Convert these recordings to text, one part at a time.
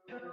SOR.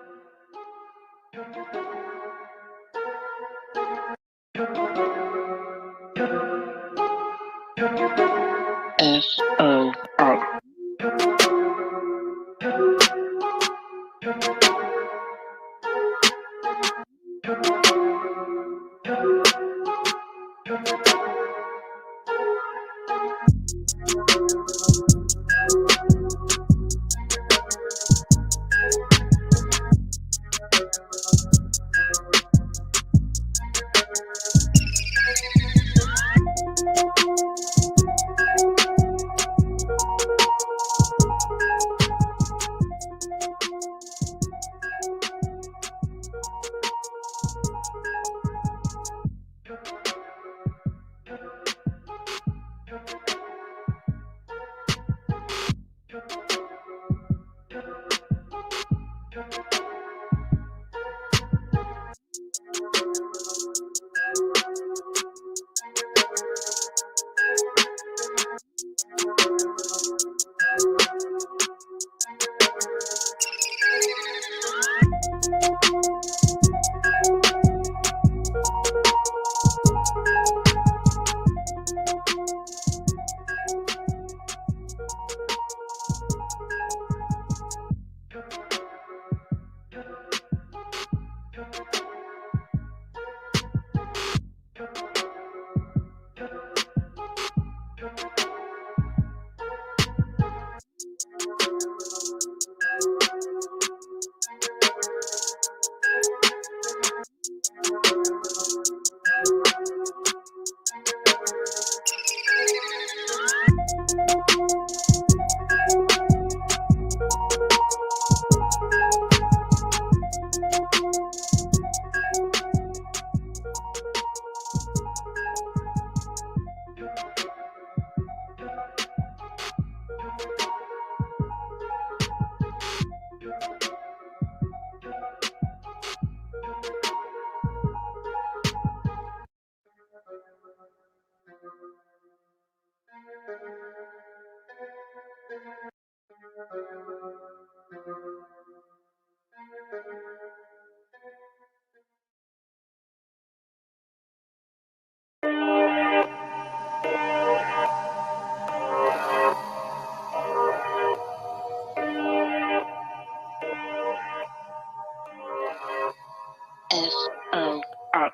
SOR.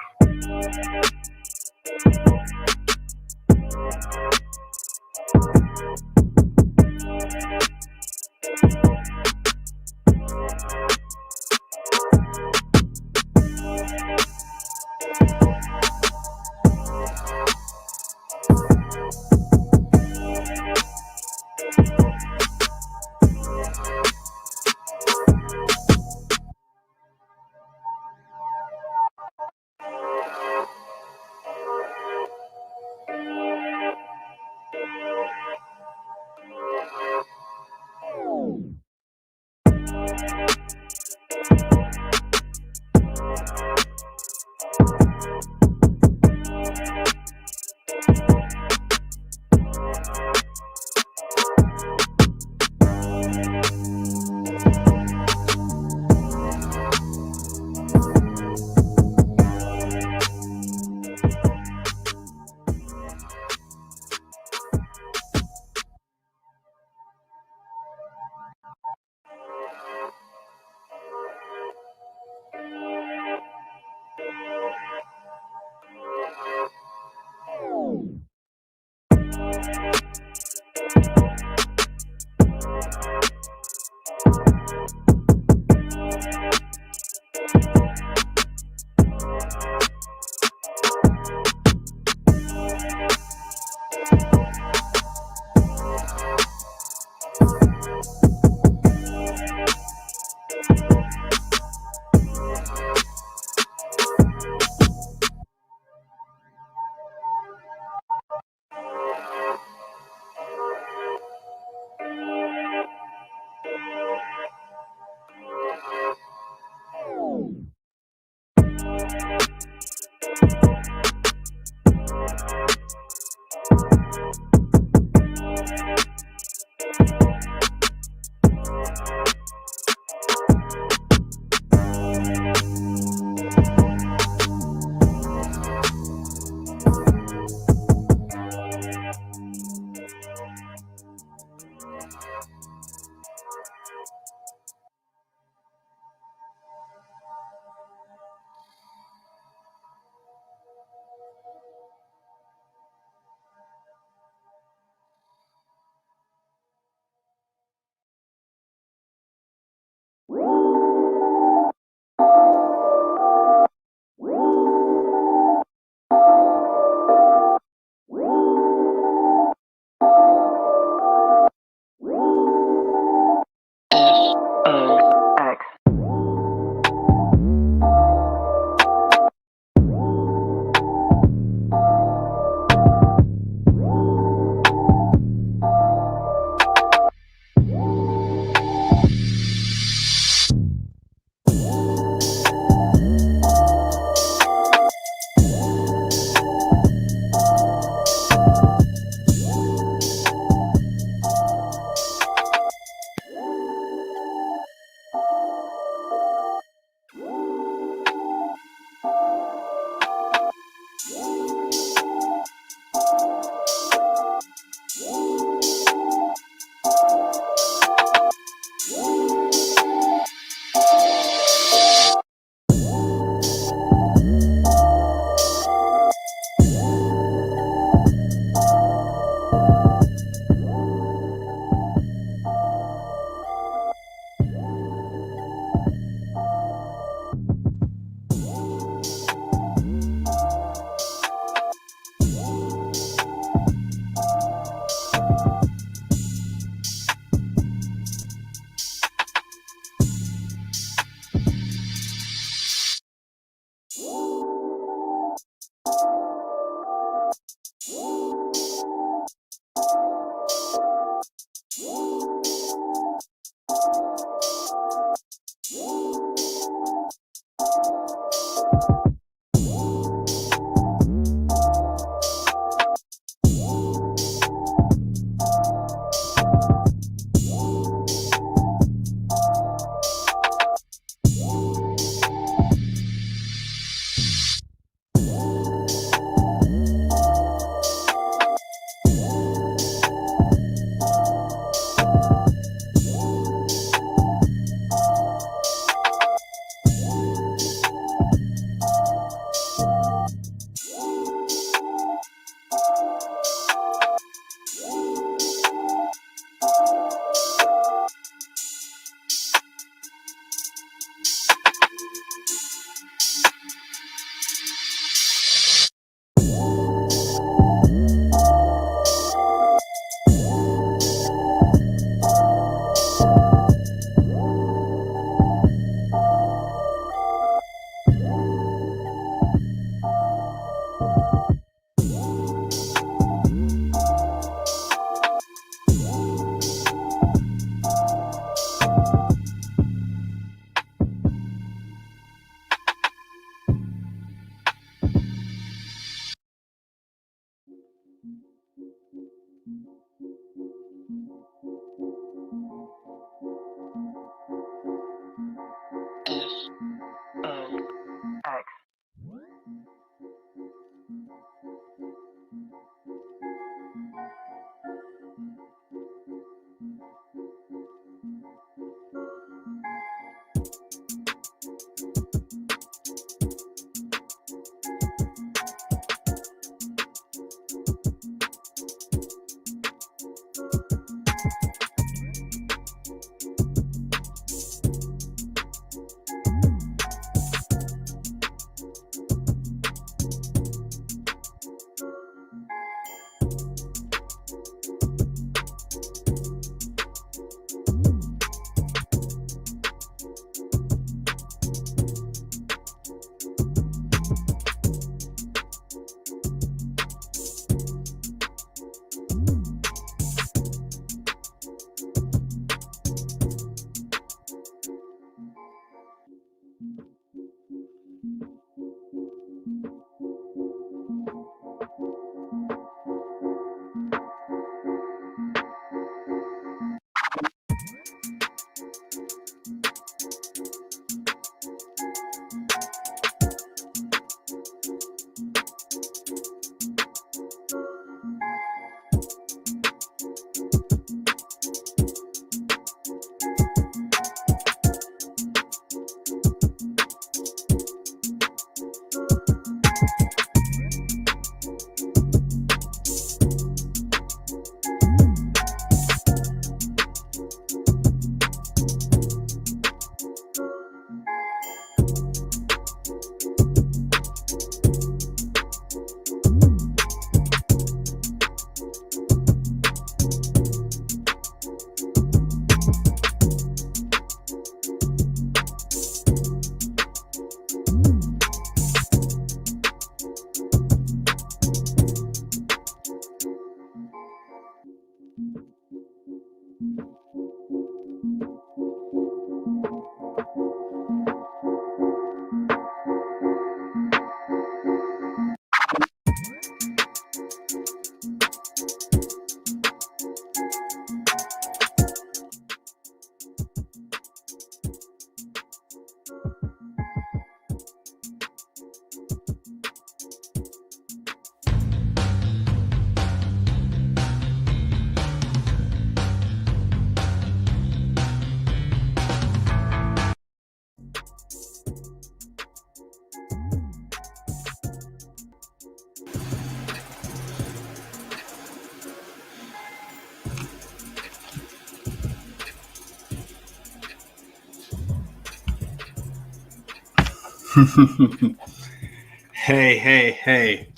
Hey.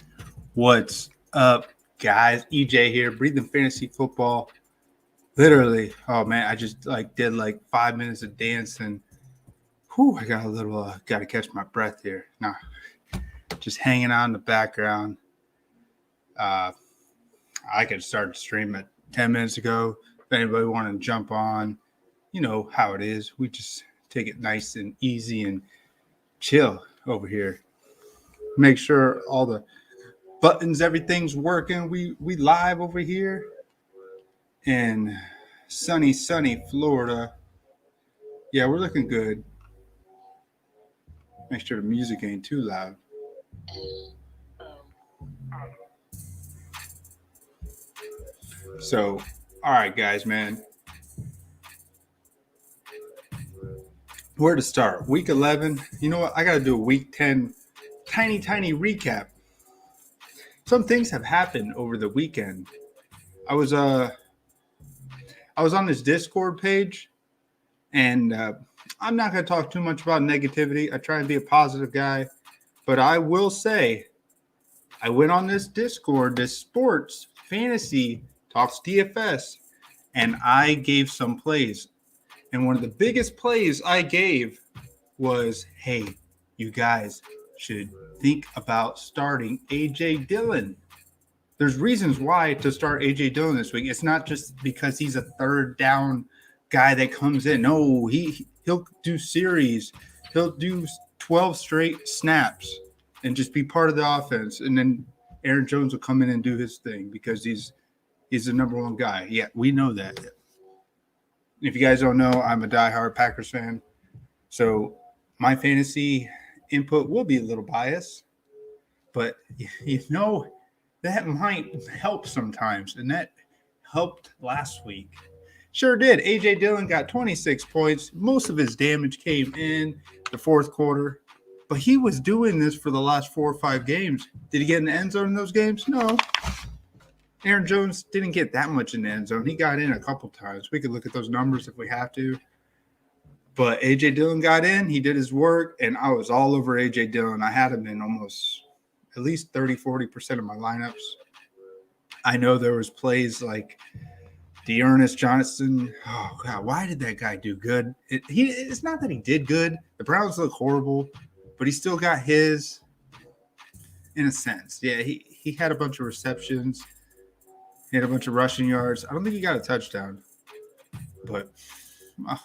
What's up, guys? EJ here, Breathing Fantasy Football. Literally, oh man, I just did 5 minutes of dancing. I got a little, got to catch my breath here. Nah, just hanging out in the background. I could start the stream at 10 minutes ago. If anybody want to jump on, you know how it is. We just take it nice and easy and chill over here. Make sure all the buttons, everything's working. We live over here in sunny Florida. Yeah, we're looking good. Make sure the music ain't too loud. So, all right, guys, man. Where to start? Week 11. You know what? I got to do a week 10 tiny recap. Some things have happened over the weekend. I was on this Discord page, and I'm not going to talk too much about negativity. I try and be a positive guy, but I will say I went on this Discord, this sports fantasy talks DFS, and I gave some plays. And one of the biggest plays I gave was, hey, you guys should think about starting AJ Dillon. There's reasons why to start AJ Dillon this week. It's not just because he's a third down guy that comes in. No, he'll do series. He'll do 12 straight snaps and just be part of the offense. And then Aaron Jones will come in and do his thing because he's the number one guy. Yeah, we know that. If you guys don't know, I'm a diehard Packers fan. So my fantasy input will be a little biased. But, that might help sometimes. And that helped last week. Sure did. AJ Dillon got 26 points. Most of his damage came in the fourth quarter. But he was doing this for the last 4 or 5 games. Did he get in the end zone in those games? No. Aaron Jones didn't get that much in the end zone. He got in a couple times. We could look at those numbers if we have to. But AJ Dillon got in. He did his work, and I was all over AJ Dillon. I had him in almost at least 30-40% of my lineups. I know there was plays like D'Ernest Johnson. Oh, God, why did that guy do good? It's not that he did good. The Browns look horrible, but he still got his in a sense. Yeah, he had a bunch of receptions. He had a bunch of rushing yards. I don't think he got a touchdown. But I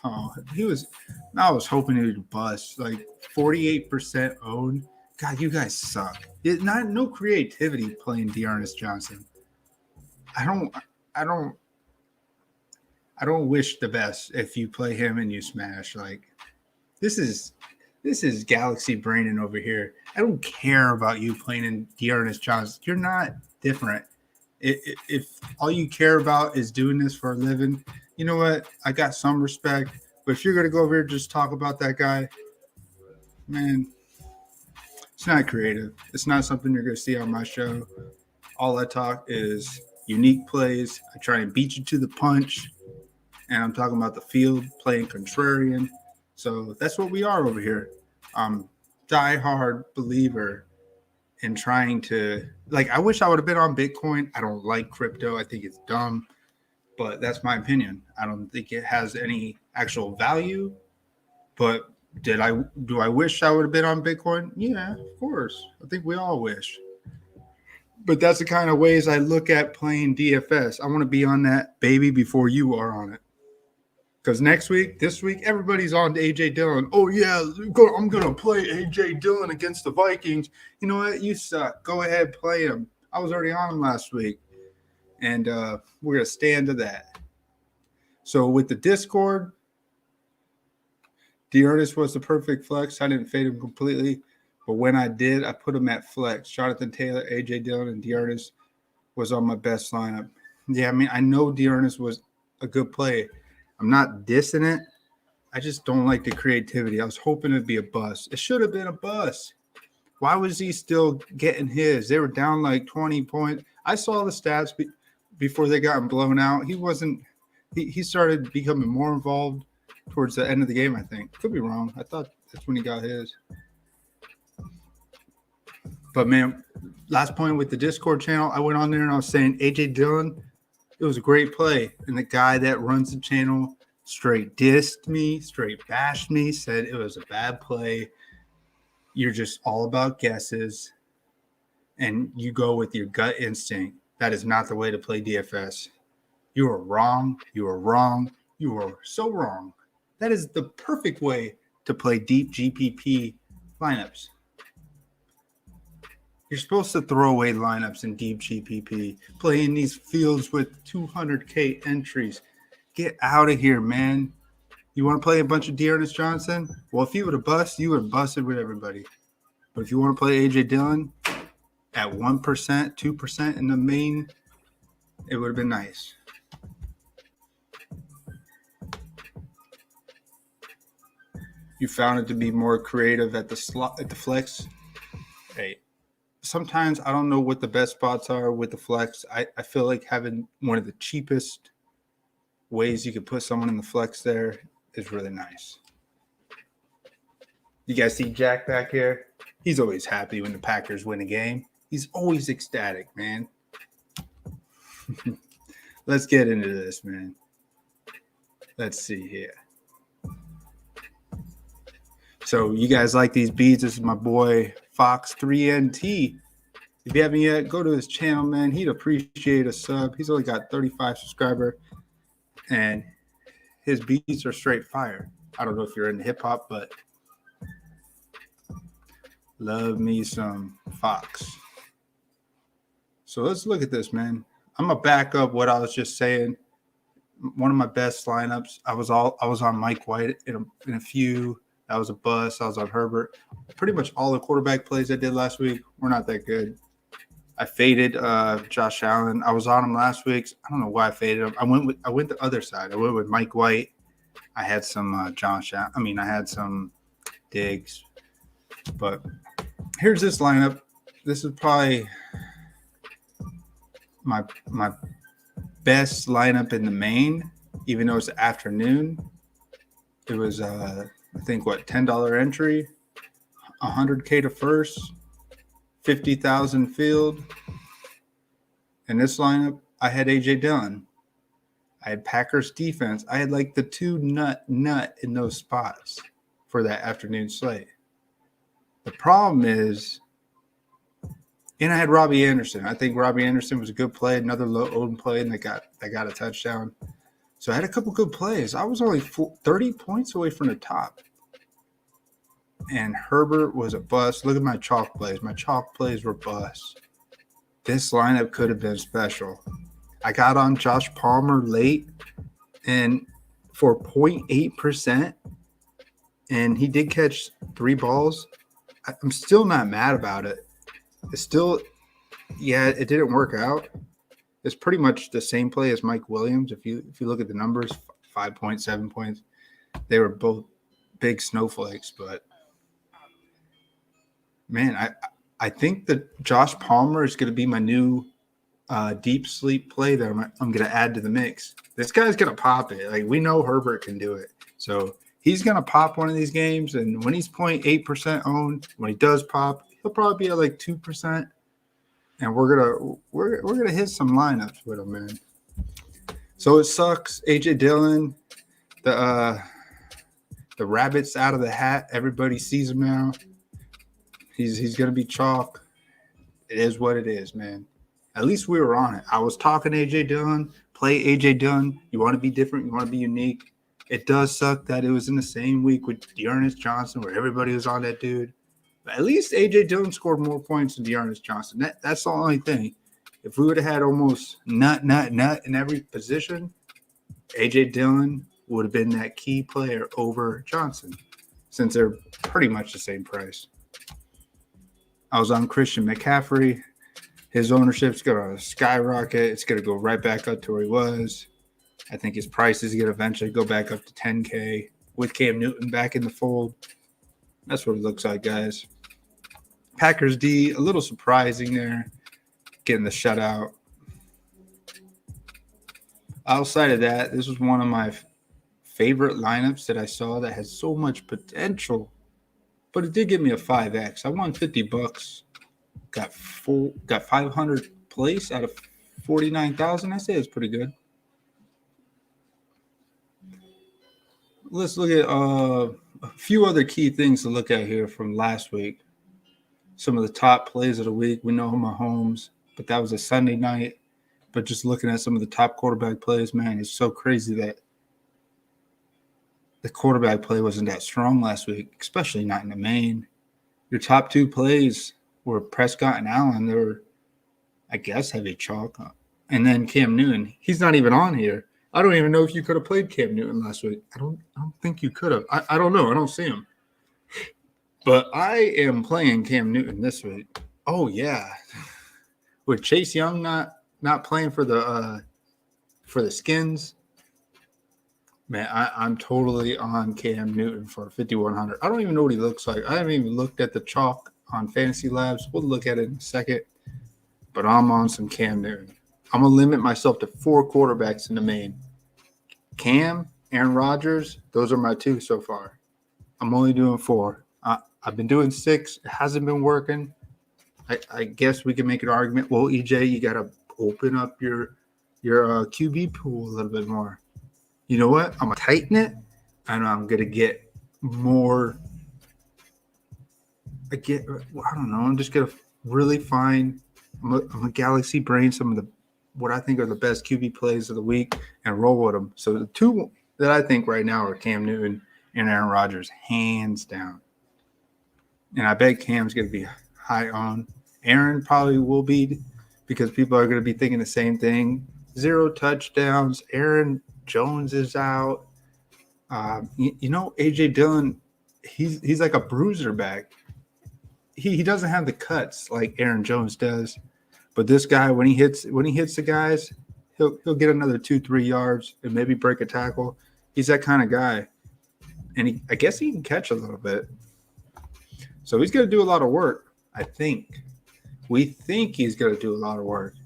was hoping he would bust. 48% owned. God, you guys suck. No creativity playing D'Ernest Johnson. I don't wish the best if you play him and you smash. This is GaLaXy BRAiNinG over here. I don't care about you playing in D'Ernest Johnson. You're not different. If all you care about is doing this for a living, you know what? I got some respect. But if you're going to go over here and just talk about that guy, man, it's not creative. It's not something you're going to see on my show. All I talk is unique plays. I try and beat you to the punch. And I'm talking about the field, playing contrarian. So that's what we are over here. Die-hard believer in trying to I wish I would have been on Bitcoin. I don't like crypto. I think it's dumb, but that's my opinion. I don't think it has any actual value. But do I wish I would have been on Bitcoin? Yeah, of course. I think we all wish. But that's the kind of ways I look at playing DFS. I want to be on that baby before you are on it. Because this week, everybody's on to AJ Dillon. Oh, yeah, I'm going to play AJ Dillon against the Vikings. You know what? You suck. Go ahead, play him. I was already on him last week. And we're going to stand to that. So with the Discord, D'Ernest was the perfect flex. I didn't fade him completely. But when I did, I put him at flex. Jonathan Taylor, AJ Dillon, and D'Ernest was on my best lineup. Yeah, I mean, I know D'Ernest was a good play. I'm not dissing it. I just don't like the creativity. I was hoping it'd be a bust. It should have been a bust. Why was he still getting his? They were down 20 points. I saw the stats before they got blown out. He started becoming more involved towards the end of the game, I think. Could be wrong. I thought that's when he got his. But, man, last point with the Discord channel, I went on there and I was saying AJ Dillon, it was a great play. And the guy that runs the channel straight dissed me, straight bashed me, said it was a bad play. You're just all about guesses, and you go with your gut instinct. That is not the way to play DFS. You are wrong. You are wrong. You are so wrong. That is the perfect way to play deep GPP lineups. You're supposed to throw away lineups in deep GPP, playing these fields with 200K entries. Get out of here, man. You want to play a bunch of Dearness Johnson? Well, if you would have busted, you would have busted with everybody. But if you want to play AJ Dillon at 1%, 2% in the main, it would have been nice. You found it to be more creative at the slot, at the flex. Hey, sometimes I don't know what the best spots are with the flex. I feel like having one of the cheapest ways you could put someone in the flex there is really nice. You guys see Jack back here? He's always happy when the Packers win a game. He's always ecstatic, man. Let's get into this, man. Let's see here. So you guys like these beats? This is my boy Fox3NT. If you haven't yet, go to his channel, man. He'd appreciate a sub. He's only got 35 subscribers, and his beats are straight fire. I don't know if you're into hip hop, but love me some Fox. So let's look at this, man. I'm gonna back up what I was just saying. One of my best lineups. I was on Mike White in a few. That was a bust. I was on Herbert. Pretty much all the quarterback plays I did last week were not that good. I faded Josh Allen. I was on him last week. I don't know why I faded him. I went the other side. I went with Mike White. I had some Josh Allen. I had some Diggs. But here's this lineup. This is probably my best lineup in the main, even though it's afternoon. It was I think $10 entry, 100K to first, 50,000 field. In this lineup, I had AJ Dillon. I had Packers defense. I had like the two nut in those spots for that afternoon slate. The problem is, and I had Robbie Anderson. I think Robbie Anderson was a good play, another low owned play, and they got a touchdown. So I had a couple good plays. I was only 30 points away from the top. And Herbert was a bust. Look at my chalk plays. My chalk plays were busts. This lineup could have been special. I got on Josh Palmer late and for 0.8%. And he did catch 3 balls. I'm still not mad about it. It's still, it didn't work out. It's pretty much the same play as Mike Williams. If you look at the numbers, 5 points, 7 points, they were both big snowflakes. But man, I think that Josh Palmer is going to be my new deep sleep play that I'm going to add to the mix. This guy's going to pop it. Like, we know Herbert can do it, so he's going to pop one of these games. And when he's 0.8% owned, when he does pop, he'll probably be at like 2%. And we're gonna hit some lineups with him, man. So it sucks. AJ Dillon, the rabbit's out of the hat. Everybody sees him now. He's gonna be chalk. It is what it is, man. At least we were on it. I was talking AJ Dillon. Play AJ Dillon. You want to be different. You want to be unique. It does suck that it was in the same week with Dearness Johnson, where everybody was on that dude. At least AJ Dillon scored more points than Dearness Johnson. That's the only thing. If we would have had almost nut in every position, AJ Dillon would have been that key player over Johnson, since they're pretty much the same price. I was on Christian McCaffrey. His ownership's going to skyrocket. It's going to go right back up to where he was. I think his price is going to eventually go back up to 10K with Cam Newton back in the fold. That's what it looks like, guys. Packers D, a little surprising there, getting the shutout. Outside of that, this was one of my favorite lineups that I saw that has so much potential, but it did give me a 5X. I won $50. got 500 place out of 49,000. I say it's pretty good. Let's look at a few other key things to look at here from last week. Some of the top plays of the week. We know Mahomes, but that was a Sunday night. But just looking at some of the top quarterback plays, man, it's so crazy that the quarterback play wasn't that strong last week, especially not in the main. Your top two plays were Prescott and Allen. They were, I guess, heavy chalk. And then Cam Newton. He's not even on here. I don't even know if you could have played Cam Newton last week. I don't think you could have. I don't know. I don't see him. But I am playing Cam Newton this week. Oh, yeah. With Chase Young not playing for the Skins, man, I'm totally on Cam Newton for 5,100. I don't even know what he looks like. I haven't even looked at the chalk on Fantasy Labs. We'll look at it in a second. But I'm on some Cam Newton. I'm going to limit myself to 4 quarterbacks in the main. Cam, Aaron Rodgers, those are my 2 so far. I'm only doing 4. I've been doing 6. It hasn't been working. I guess we can make an argument. Well, EJ, you got to open up your QB pool a little bit more. You know what? I'm going to tighten it, and I'm going to get more. I don't know. I'm just going to really find – I'm a GaLaXy brain some of the what I think are the best QB plays of the week and roll with them. So the 2 that I think right now are Cam Newton and Aaron Rodgers, hands down. And I bet Cam's going to be high on. Aaron probably will be because people are going to be thinking the same thing. 0 touchdowns. Aaron Jones is out. AJ Dillon, he's like a bruiser back. He doesn't have the cuts like Aaron Jones does. But this guy, when he hits the guys, he'll get another 2-3 yards and maybe break a tackle. He's that kind of guy. And I guess he can catch a little bit. So he's going to do a lot of work, I think. We think he's going to do a lot of work.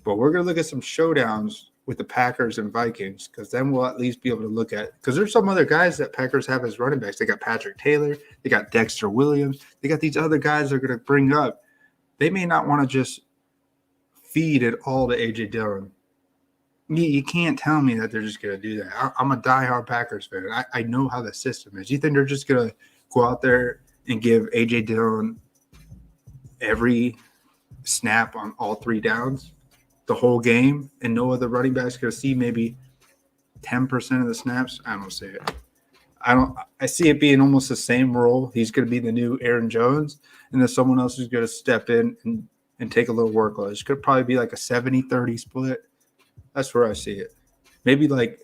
But we're going to look at some showdowns with the Packers and Vikings because then we'll at least be able to look at – because there's some other guys that Packers have as running backs. They got Patrick Taylor. They got Dexter Williams. They got these other guys they're going to bring up. They may not want to just feed it all to AJ Dillon. You can't tell me that they're just going to do that. I'm a diehard Packers fan. I know how the system is. You think they're just going to go out there and give AJ Dillon every snap on all 3 downs, the whole game, and no other running back's going to see maybe 10% of the snaps? I don't see it. I see it being almost the same role. He's going to be the new Aaron Jones, and then someone else is going to step in and take a little workload. It's going to probably be like a 70-30 split. That's where I see it. Maybe like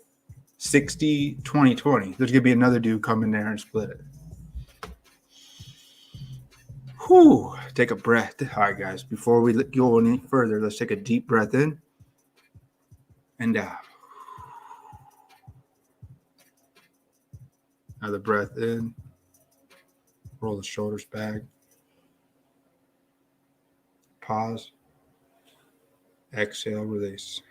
60-20-20. There's going to be another dude come in there and split it. Whew. Take a breath. All right, guys. Before we go any further, let's take a deep breath in and out. Another breath in. Roll the shoulders back. Pause. Exhale, release.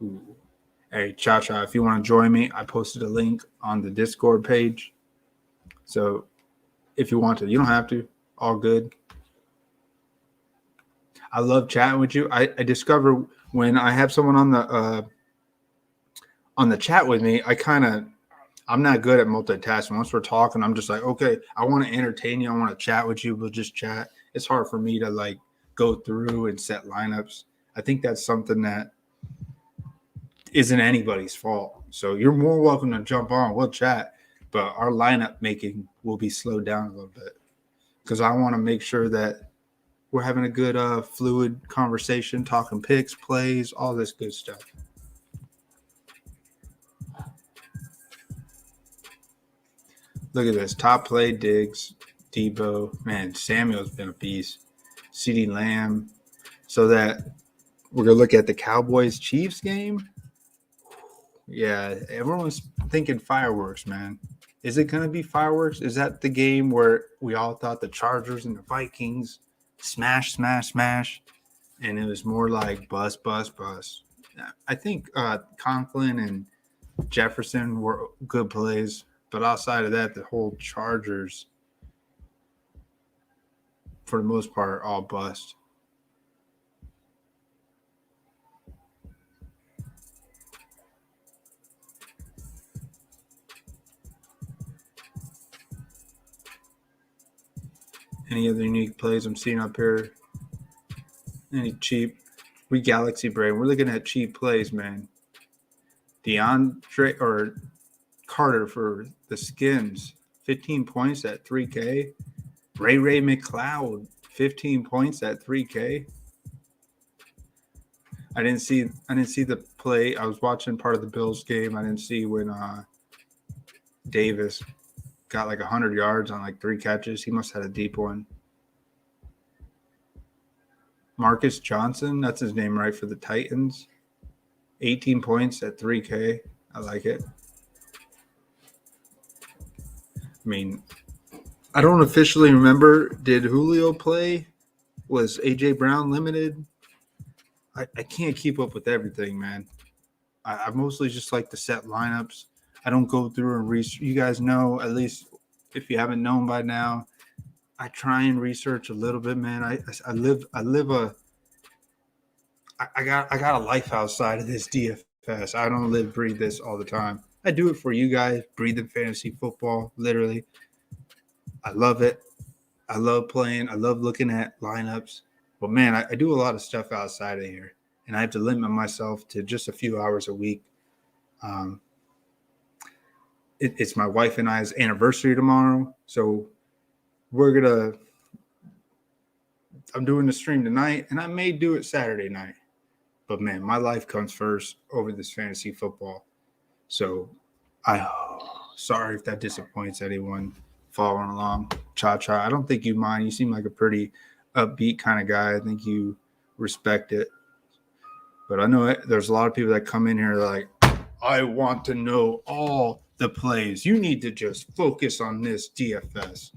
Ooh. Hey, Cha-Cha, if you want to join me, I posted a link on the Discord page. So if you want to, you don't have to. All good. I love chatting with you. I discover when I have someone on the chat with me, I'm not good at multitasking. Once we're talking, I'm just like, okay, I want to entertain you. I want to chat with you. We'll just chat. It's hard for me to like go through and set lineups. I think that's something that isn't anybody's fault. So you're more welcome to jump on. We'll chat. But our lineup making will be slowed down a little bit because I want to make sure that we're having a good fluid conversation, talking picks, plays, all this good stuff. Look at this. Top play, Diggs, Debo. Man, Samuel's been a beast. CeeDee Lamb. So that we're going to look at the Cowboys-Chiefs game. Yeah, everyone's thinking fireworks, man. Is it going to be fireworks? Is that the game where we all thought the Chargers and the Vikings smash, smash, smash, and it was more like bust, bust, bust? I think Conklin and Jefferson were good plays, but outside of that, the whole Chargers for the most part, all bust. Any other unique plays I'm seeing up here? Any cheap? We GaLaXy brain. We're looking at cheap plays, man. DeAndre or Carter for the Skins, 15 points at 3K. Ray McLeod, 15 points at 3K. I didn't see the play. I was watching part of the Bills game. I didn't see when Davis got like 100 yards on like 3 catches. He must have had a deep one. Marcus Johnson, that's his name, right, for the Titans. 18 points at 3K. I like it. I mean, I don't officially remember. Did Julio play? Was AJ Brown limited? I can't keep up with everything, man. I mostly just like to set lineups. I don't go through and research. You guys know, at least if you haven't known by now, I try and research a little bit, man. I got a life outside of this DFS. I don't live, breathe this all the time. I do it for you guys, breathing fantasy football, literally. I love it. I love playing. I love looking at lineups. But, man, I do a lot of stuff outside of here, and I have to limit myself to just a few hours a week. It's my wife and I's anniversary tomorrow, so I'm doing the stream tonight, and I may do it Saturday night. But, man, my life comes first over this fantasy football. So, sorry if that disappoints anyone following along. Cha-cha, I don't think you mind. You seem like a pretty upbeat kind of guy. I think you respect it. But I know there's a lot of people that come in here like, I want to know all the plays. You need to just focus on this DFS.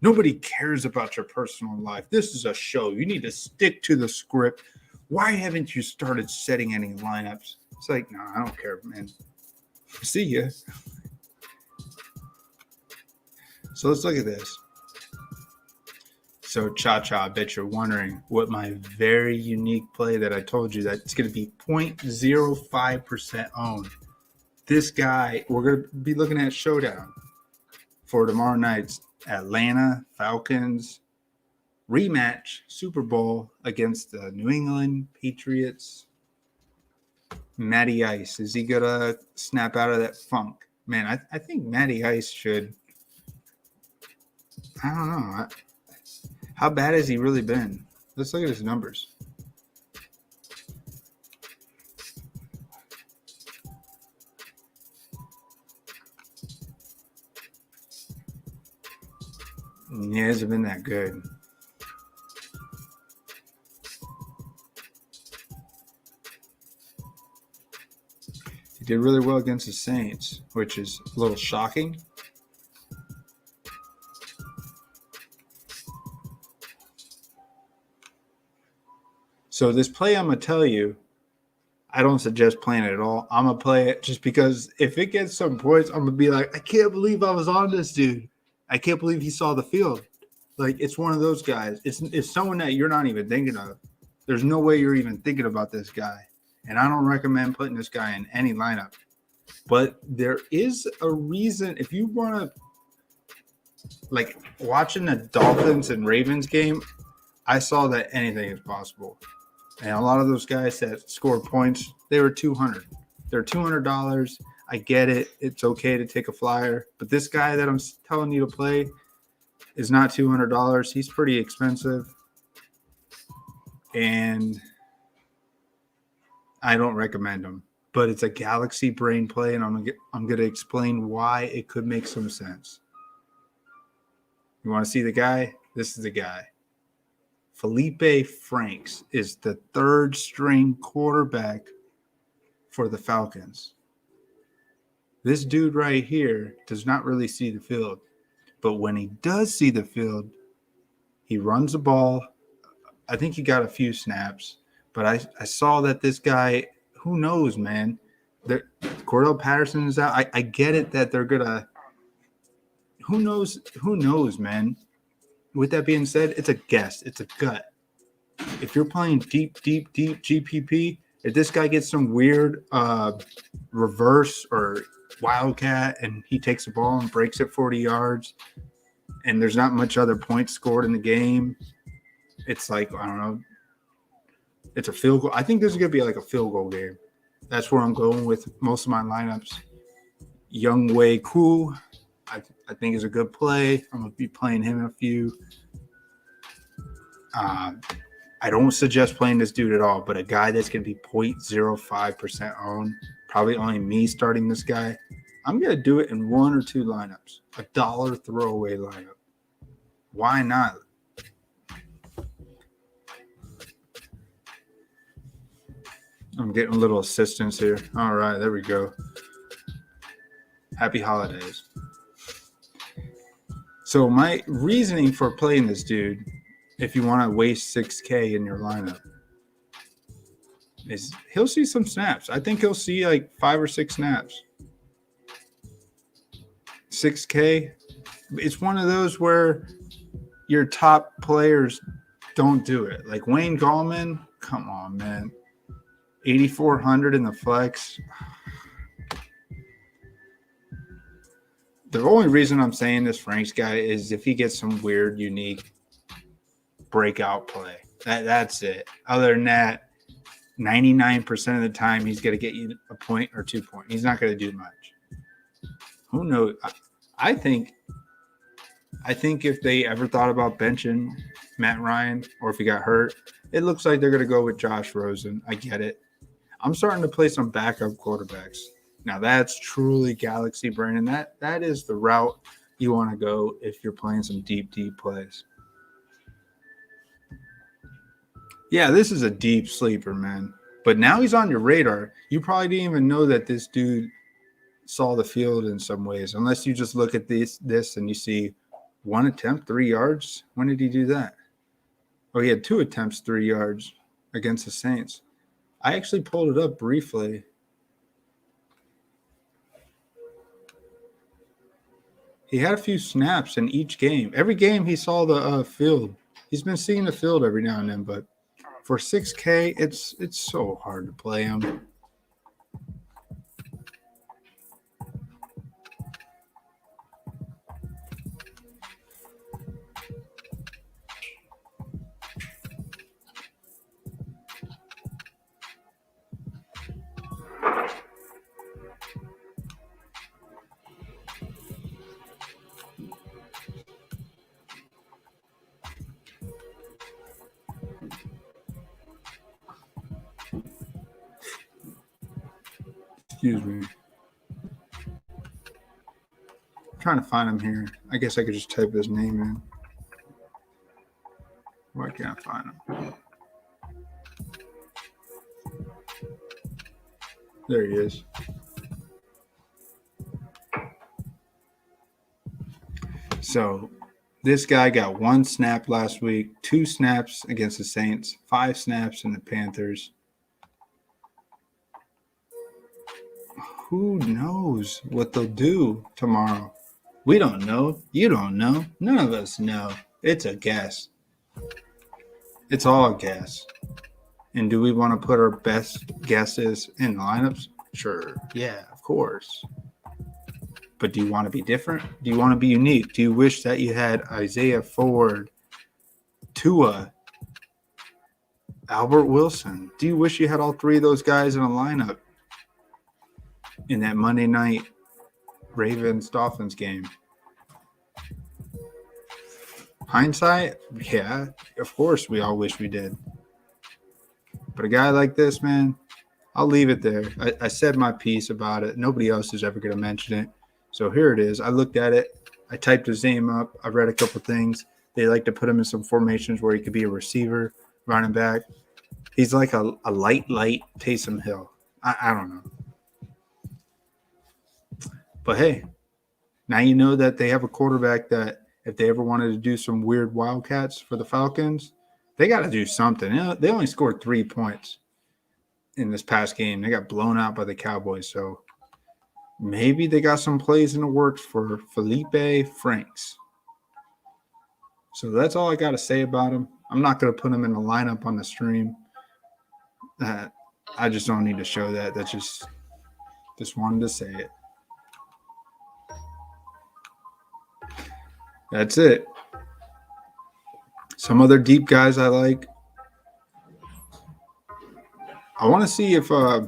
Nobody cares about your personal life. This is a show. You need to stick to the script. Why haven't you started setting any lineups? It's like, no, I don't care, man. See ya. So let's look at this. So, Cha-Cha, I bet you're wondering what my very unique play that I told you that it's going to be 0.05% owned. This guy, we're going to be looking at showdown for tomorrow night's Atlanta Falcons rematch Super Bowl against the New England Patriots. Matty Ice, is he going to snap out of that funk? Man, I think Matty Ice should, I don't know. How bad has he really been? Let's look at his numbers. He hasn't been that good. He did really well against the Saints, which is a little shocking. So this play I'm going to tell you, I don't suggest playing it at all. I'm going to play it just because if it gets some points, I'm going to be like, I can't believe I was on this dude. I can't believe he saw the field. Like, it's one of those guys. It's someone that you're not even thinking of. There's no way you're even thinking about this guy. And I don't recommend putting this guy in any lineup. But there is a reason. If you want to, like, watching the Dolphins and Ravens game, I saw that anything is possible. And a lot of those guys that scored points, they were $200. They're $200. I get it. It's okay to take a flyer. But this guy that I'm telling you to play is not $200. He's pretty expensive. And I don't recommend him. But it's a GaLaXy brain play, and I'm gonna explain why it could make some sense. You want to see the guy? This is the guy. Felipe Franks is the third string quarterback for the Falcons. This dude right here does not really see the field. But when he does see the field, he runs the ball. I think he got a few snaps. But I saw that this guy, who knows, man? Cordell Patterson is out. I get it that they're going to – who knows, man? with that being said, it's a guess. It's a gut. If you're playing deep GPP, if this guy gets some weird reverse or wildcat and he takes the ball and breaks it 40 yards and there's not much other points scored in the game, it's like, I don't know, it's a field goal. I think this is going to be like a field goal game. That's where I'm going with most of my lineups. Young Wei Koo, I think is a good play. I'm going to be playing him in a few. I don't suggest playing this dude at all, but a guy that's going to be 0.05% owned, probably only me starting this guy, I'm going to do it in one or two lineups. $1 throwaway lineup. Why not? I'm getting a little assistance here. All right, there we go. Happy holidays. So my reasoning for playing this dude, if you want to waste 6K in your lineup, is he'll see some snaps. I think he'll see like 5 or 6 snaps. 6K, it's one of those where your top players don't do it. Like Wayne Gallman, come on, man. 8,400 in the flex. The only reason I'm saying this Franks guy is if he gets some weird, unique breakout play. That's it. Other than that, 99% of the time he's going to get you a point or 2 points. He's not going to do much. Who knows? I think if they ever thought about benching Matt Ryan or if he got hurt, it looks like they're going to go with Josh Rosen. I get it. I'm starting to play some backup quarterbacks. Now that's truly GaLaXy brain, and that is the route you want to go if you're playing some deep plays. Yeah, this is a deep sleeper, man. But now he's on your radar. You probably didn't even know that this dude saw the field in some ways, unless you just look at this and you see 1 attempt, 3 yards. When did he do that? Oh, he had 2 attempts, 3 yards against the Saints. I actually pulled it up briefly. He had a few snaps in each game. Every game he saw the field. He's been seeing the field every now and then, but for 6K, it's so hard to play him. Excuse me. I'm trying to find him here. I guess I could just type his name in. Why can't I find him? There he is. So this guy got 1 snap last week, 2 snaps against the Saints, 5 snaps in the Panthers. Who knows what they'll do tomorrow? We don't know. You don't know. None of us know. It's a guess. It's all a guess. And do we want to put our best guesses in lineups? Sure. Yeah, of course. But do you want to be different? Do you want to be unique? Do you wish that you had Isaiah Ford, Tua, Albert Wilson? Do you wish you had all 3 of those guys in a lineup in that Monday night Ravens-Dolphins game? Hindsight? Yeah, of course we all wish we did. But a guy like this, man, I'll leave it there. I said my piece about it. Nobody else is ever going to mention it. So here it is. I looked at it. I typed his name up. I read a couple things. They like to put him in some formations where he could be a receiver, running back. He's like a light Taysom Hill. I don't know. But hey, now you know that they have a quarterback that if they ever wanted to do some weird Wildcats for the Falcons, they got to do something. You know, they only scored 3 points in this past game. They got blown out by the Cowboys. So maybe they got some plays in the works for Felipe Franks. So that's all I got to say about him. I'm not going to put him in a lineup on the stream. I just don't need to show that. That's just wanted to say it. That's it. Some other deep guys I like. I want to see if I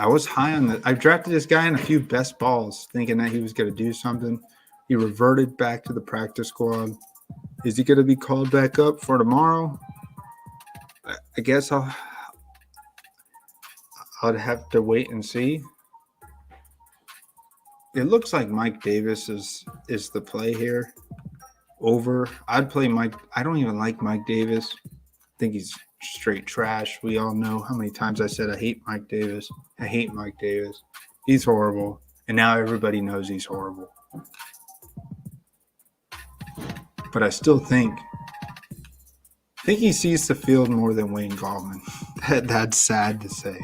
was high on I drafted this guy in a few best balls, thinking that he was going to do something. He reverted back to the practice squad. Is he going to be called back up for tomorrow? I guess I'd have to wait and see. It looks like Mike Davis is the play here. Over. I'd play Mike. I don't even like Mike Davis. I think he's straight trash. We all know how many times I said I hate Mike Davis. I hate Mike Davis. He's horrible. And now everybody knows he's horrible. But I still think he sees the field more than Wayne Gallman. That's sad to say.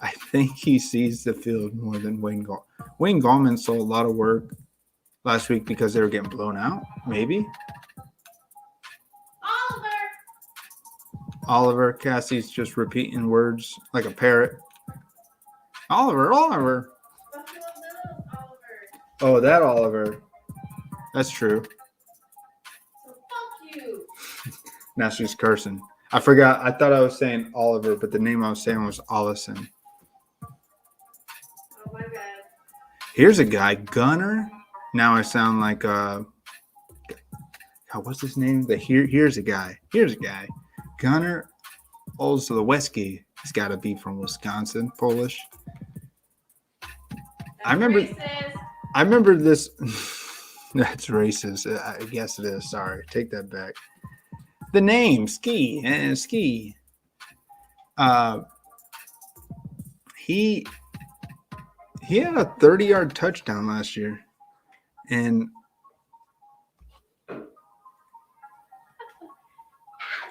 I think he sees the field more than Wayne Gallman. Wayne Gallman saw a lot of work last week because they were getting blown out, maybe. Oliver. Cassie's just repeating words like a parrot. Oliver. Oh, that Oliver. That's true. So fuck you. Now she's cursing. I forgot. I thought I was saying Oliver, but the name I was saying was Ollison. Oh my bad. Here's a guy, Gunner. Now I sound like what's his name? Here's a guy. Gunner Olszewski. He's got to be from Wisconsin, Polish. I remember this. That's racist. I guess it is. Sorry, take that back. The name Ski. He had a 30-yard touchdown last year, and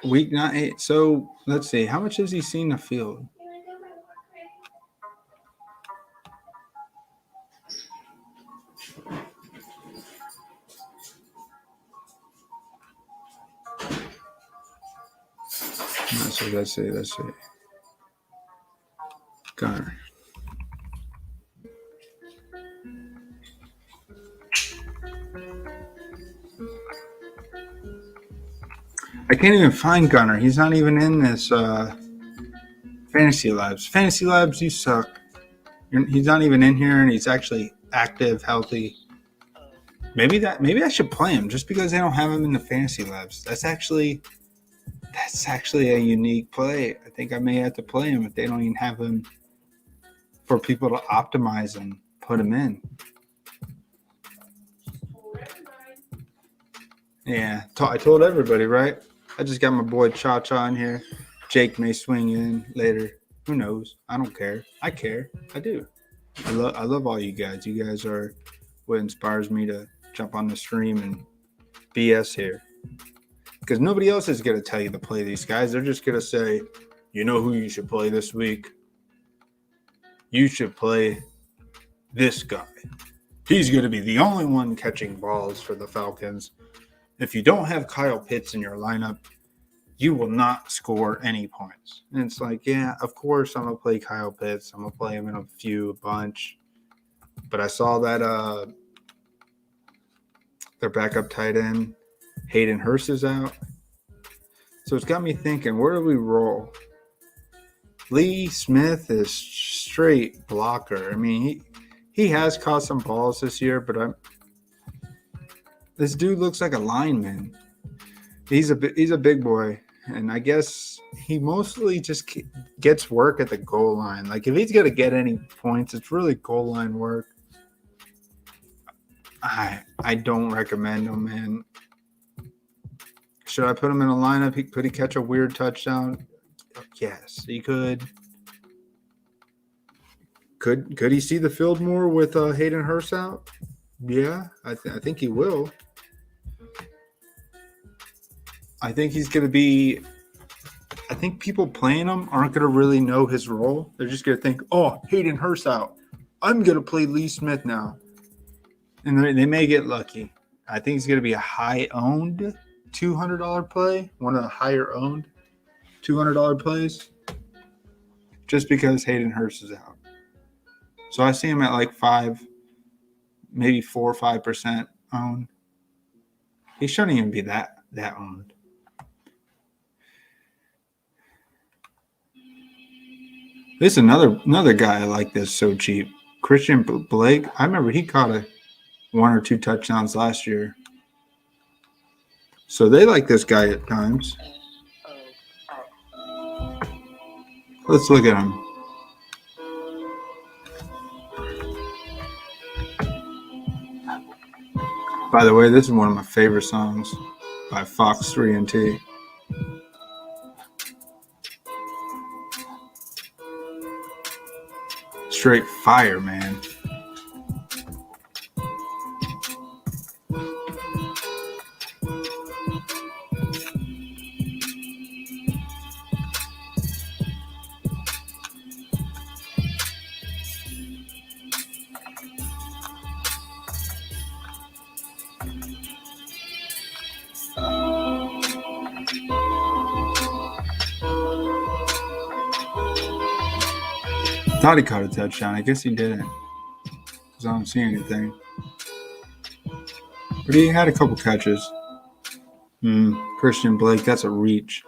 week 9. So let's see. How much has he seen the field? Let's see. Gunner. I can't even find Gunner. He's not even in this Fantasy Labs. Fantasy Labs, you suck. He's not even in here, and he's actually active, healthy. Maybe I should play him just because they don't have him in the Fantasy Labs. That's actually a unique play. I think I may have to play him if they don't even have him for people to optimize and put him in. Yeah, I told everybody, right? I just got my boy Cha-Cha in here. Jake may swing in later. Who knows? I don't care. I care. I do. I love all you guys. You guys are what inspires me to jump on the stream and BS here. Because nobody else is going to tell you to play these guys. They're just going to say, you know who you should play this week? You should play this guy. He's going to be the only one catching balls for the Falcons. If you don't have Kyle Pitts in your lineup, you will not score any points. And it's like, yeah, of course I'm going to play Kyle Pitts. I'm going to play him in a bunch. But I saw that their backup tight end, Hayden Hurst, is out. So it's got me thinking, where do we roll? Lee Smith is straight blocker. I mean, he has caught some balls this year, but this dude looks like a lineman. He's a big boy, and I guess he mostly just gets work at the goal line. Like, if he's going to get any points, it's really goal line work. I don't recommend him, man. Should I put him in a lineup? Could he catch a weird touchdown? Yes, he could. Could he see the field more with Hayden Hurst out? Yeah, I think he will. I think he's going to be – I think people playing him aren't going to really know his role. They're just going to think, oh, Hayden Hurst out. I'm going to play Lee Smith now. And they may get lucky. I think he's going to be a high-owned $200 play, one of the higher-owned $200 plays, just because Hayden Hurst is out. So I see him at like 5, maybe 4 or 5% owned. He shouldn't even be that owned. This is another guy I like this so cheap. Christian Blake. I remember he caught 1 or 2 touchdowns last year. So they like this guy at times. Let's look at him. By the way, this is one of my favorite songs by Fox 3 and T. Straight fire, man. Thought he caught a touchdown. I guess he didn't, because I don't see anything. But he had a couple catches. Christian Blake, that's a reach.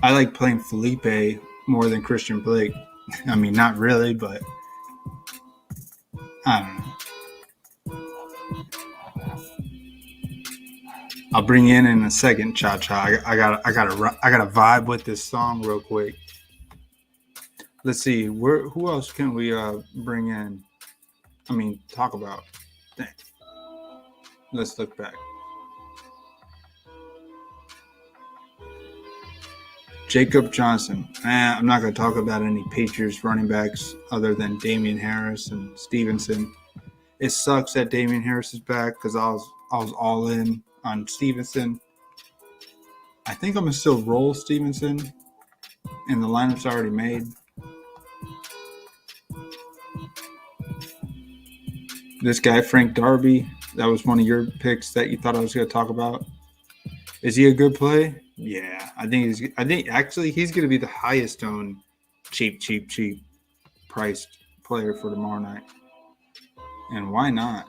I like playing Felipe more than Christian Blake. I mean, not really, but I don't know. I'll bring you in a second, Cha-Cha. I gotta vibe with this song real quick. Let's see. Who else can we bring in? I mean, talk about. Dang. Let's look back. Jacob Johnson. I'm not going to talk about any Patriots running backs other than Damian Harris and Stevenson. It sucks that Damian Harris is back because I was all in on Stevenson. I think I'm going to still roll Stevenson, and the lineup's already made. This guy, Frank Darby, that was one of your picks that you thought I was going to talk about. Is he a good play? Yeah, I think actually he's going to be the highest owned cheap priced player for tomorrow night. And why not?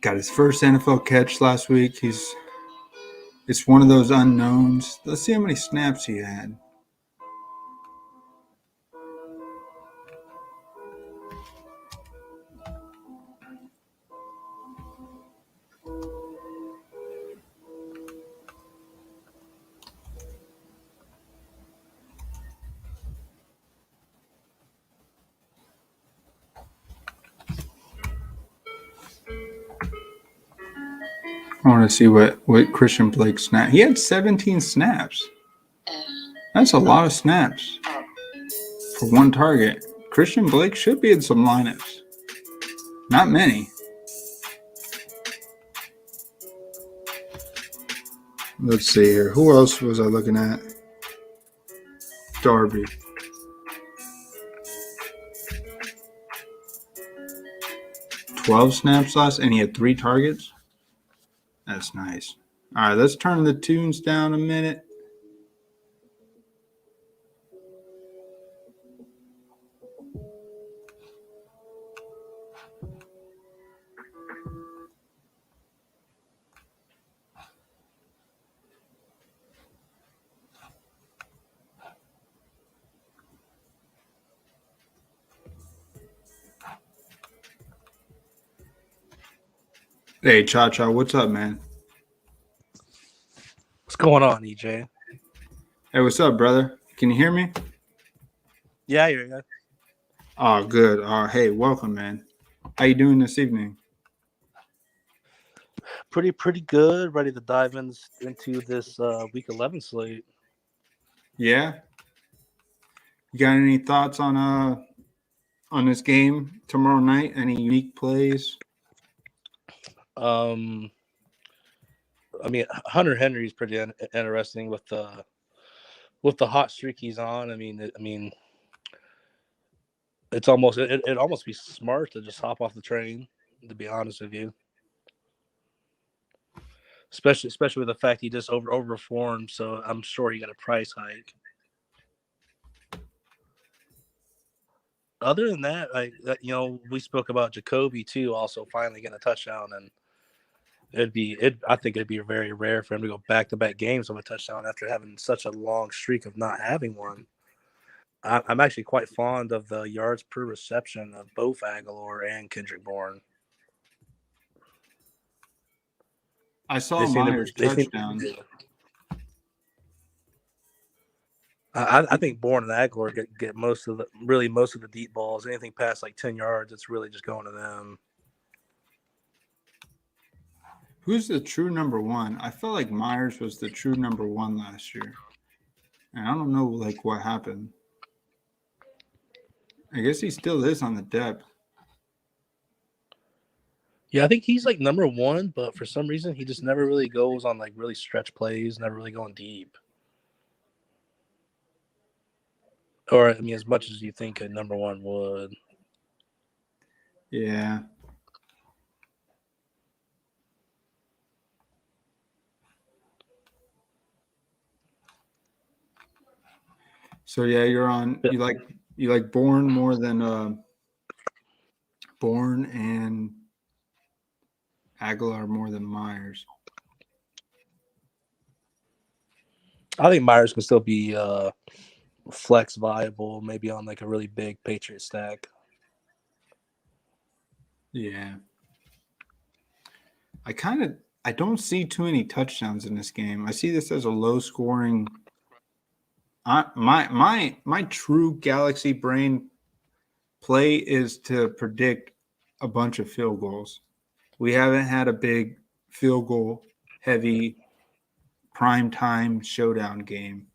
Got his first NFL catch last week. It's one of those unknowns. Let's see how many snaps he had. I want to see what Christian Blake snapped. He had 17 snaps. That's a lot of snaps for one target. Christian Blake should be in some lineups. Not many. Let's see here. Who else was I looking at? Darby. $12 snaps last, and he had 3 targets. That's nice. All right, let's turn the tunes down a minute. Hey, Cha-Cha, what's up, man? What's going on, EJ? Hey, what's up, brother? Can you hear me? Yeah, you're good. Oh, good. Hey, welcome, man. How you doing this evening? Pretty good. Ready to dive into this week 11 slate. Yeah. You got any thoughts on this game tomorrow night? Any unique plays? I mean, Hunter Henry's pretty interesting with the hot streak he's on. I mean, It's almost it'd almost be smart to just hop off the train, to be honest with you. Especially with the fact he just overperformed, so I'm sure he got a price hike. Other than that, we spoke about Jacoby too, also finally getting a touchdown, and I think it'd be very rare for him to go back-to-back games with a touchdown after having such a long streak of not having one. I'm actually quite fond of the yards per reception of both Aguilar and Kendrick Bourne. I saw Myers' touchdown. I think Bourne and Aguilar get most of the deep balls. Anything past like 10 yards, it's really just going to them. Who's the true number one? I felt like Myers was the true number one last year. And I don't know what happened. I guess he still is on the depth. Yeah, I think he's like number one, but for some reason he just never really goes on like really stretch plays, never really going deep. Or I mean, as much as you think a number one would. Yeah. So yeah, you're on. You like Bourne more than Bourne and Aguilar more than Myers. I think Myers can still be flex viable, maybe on like a really big Patriot stack. Yeah. I don't see too many touchdowns in this game. I see this as a low scoring. My true GaLaXy brain play is to predict a bunch of field goals. We haven't had a big field goal heavy prime time showdown game.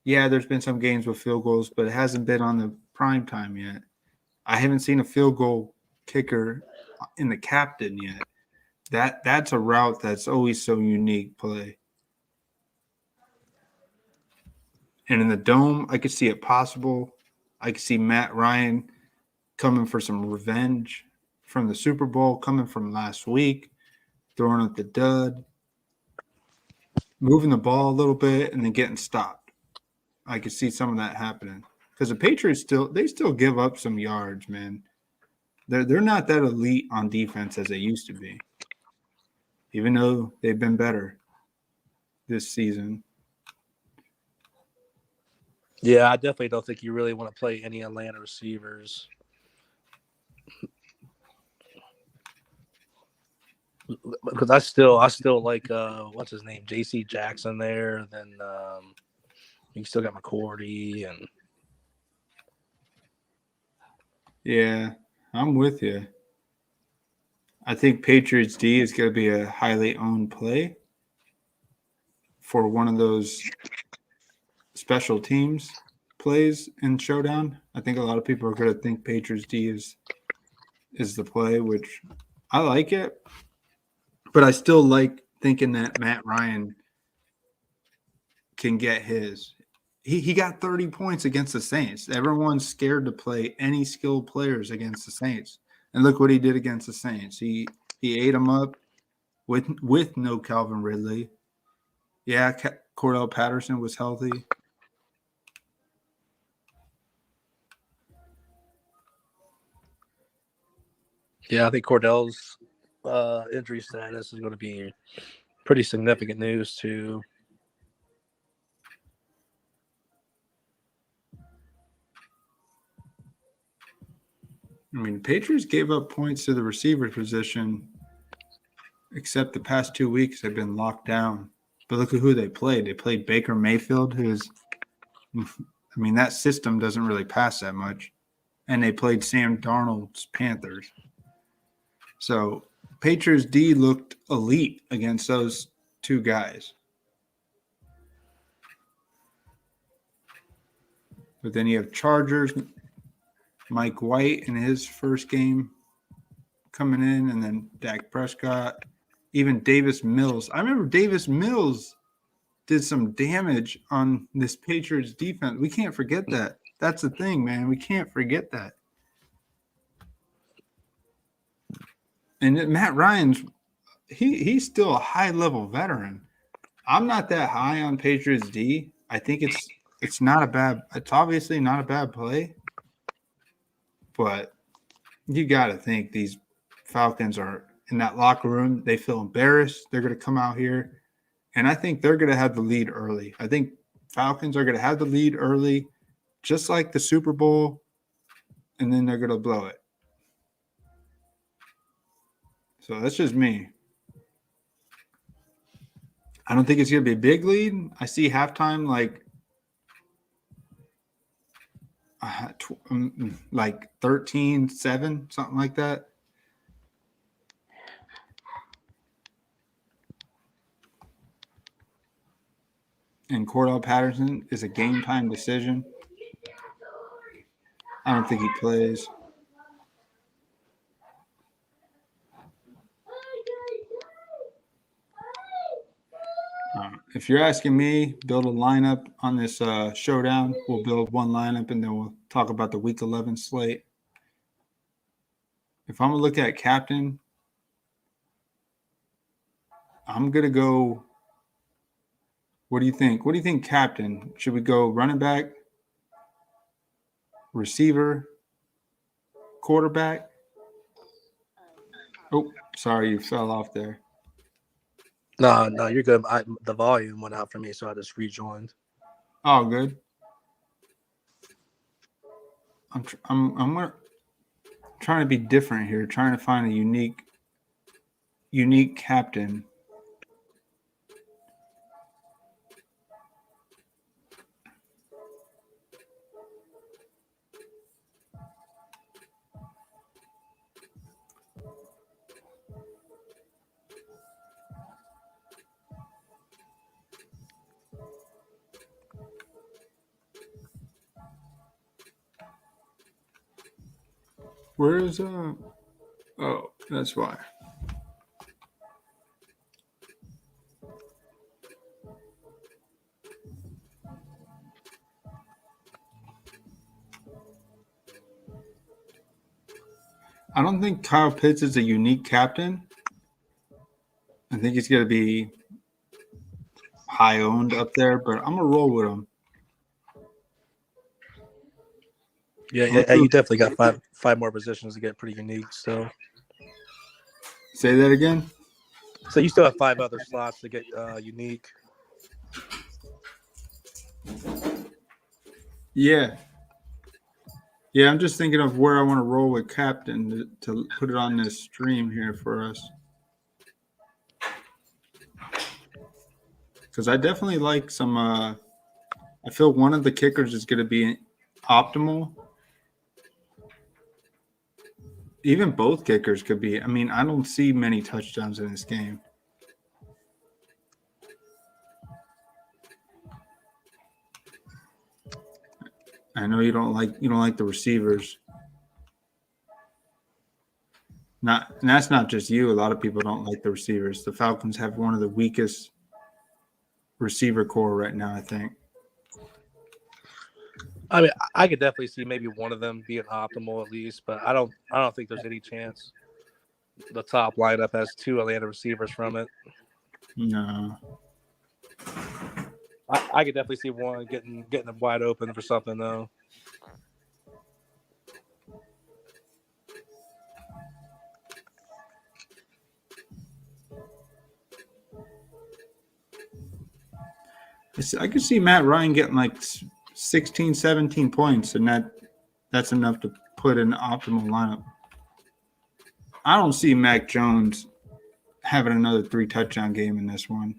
Yeah, there's been some games with field goals, but it hasn't been on the prime time yet. I haven't seen a field goal kicker in the captain yet. That's a route that's always so unique play. And in the dome, I could see it possible. I could see Matt Ryan coming for some revenge from the Super Bowl, coming from last week, throwing up the dud, moving the ball a little bit, and then getting stopped. I could see some of that happening because the Patriots still give up some yards, man. They're not that elite on defense as they used to be, even though they've been better this season. Yeah, I definitely don't think you really want to play any Atlanta receivers. Because I still like what's his name, J.C. Jackson there. Then you still got McCourty and yeah, I'm with you. I think Patriots D is going to be a highly owned play for one of those special teams plays in showdown. I think a lot of people are going to think Patriots D is the play, which I like it. But I still like thinking that Matt Ryan can get his. He got 30 points against the Saints. Everyone's scared to play any skilled players against the Saints. And look what he did against the Saints. He ate them up with no Calvin Ridley. Yeah, Cordell Patterson was healthy. yeah, I think Cordell's injury status is going to be pretty significant news too. I mean, the Patriots gave up points to the receiver position, except the past 2 weeks they've been locked down. But look at who they played. They played Baker Mayfield, that system doesn't really pass that much. And they played Sam Darnold's Panthers. So Patriots D looked elite against those two guys. But then you have Chargers, Mike White in his first game coming in, and then Dak Prescott, even Davis Mills. I remember Davis Mills did some damage on this Patriots defense. We can't forget that. That's the thing, man. We can't forget that. And Matt Ryan's he's still a high-level veteran. I'm not that high on Patriots D. I think it's obviously not a bad play, but you got to think these Falcons are in that locker room. They feel embarrassed. They're going to come out here, and I think they're going to have the lead early. I think Falcons are going to have the lead early, just like the Super Bowl, and then they're going to blow it. So that's just me. I don't think it's going to be a big lead. I see halftime like 13-7, something like that. And Cordell Patterson is a game time decision. I don't think he plays. If you're asking me, build a lineup on this showdown. We'll build one lineup, and then we'll talk about the Week 11 slate. If I'm going to look at captain, I'm going to go – what do you think? What do you think, captain? Should we go running back, receiver, quarterback? Oh, sorry, you fell off there. No, you're good. The volume went out for me, so I just rejoined. Oh, good. I'm trying to be different here, trying to find a unique captain. Where is Oh, that's why. I don't think Kyle Pitts is a unique captain. I think he's going to be high owned up there, but I'm going to roll with him. Yeah, you definitely got five more positions to get pretty unique still. Say that again? So you still have 5 other slots to get unique. Yeah. Yeah, I'm just thinking of where I want to roll with captain to put it on this stream here for us. Because I definitely like some I feel one of the kickers is going to be optimal. Even both kickers could be. I mean, I don't see many touchdowns in this game. I know you don't like the receivers. And that's not just you. A lot of people don't like the receivers. The Falcons have one of the weakest receiver core right now, I think. I mean, I could definitely see maybe one of them being optimal at least, but I don't think there's any chance the top lineup has 2 Atlanta receivers from it. No. I could definitely see one getting them wide open for something though. I could see Matt Ryan getting like 16, 17 points, and that's enough to put an optimal lineup. I don't see Mac Jones having another 3 touchdown game in this one.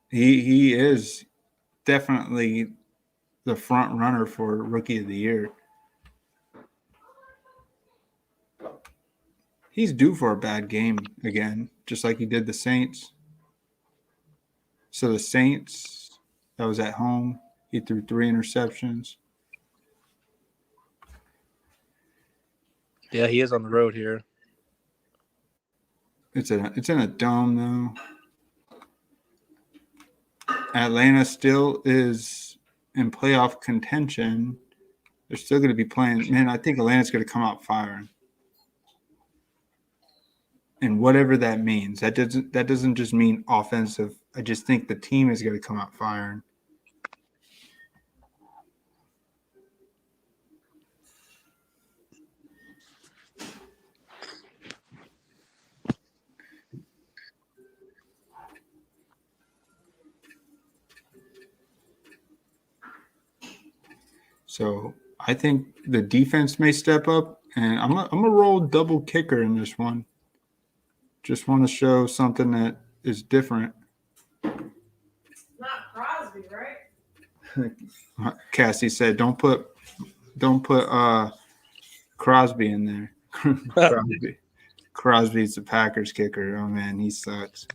He is definitely the front runner for Rookie of the Year. He's due for a bad game again, just like he did the Saints. So the Saints, that was at home. He threw 3 interceptions. Yeah, he is on the road here. It's in a dome though. Atlanta still is in playoff contention. They're still going to be playing. Man, I think Atlanta's going to come out firing. and whatever that means. That doesn't just mean offensive. I just think the team is going to come out firing. So I think the defense may step up, and I'm gonna roll double kicker in this one. Just want to show something that is different. Not Crosby, right? Cassie said, "Don't put Crosby in there." Crosby's the Packers kicker. Oh man, he sucks.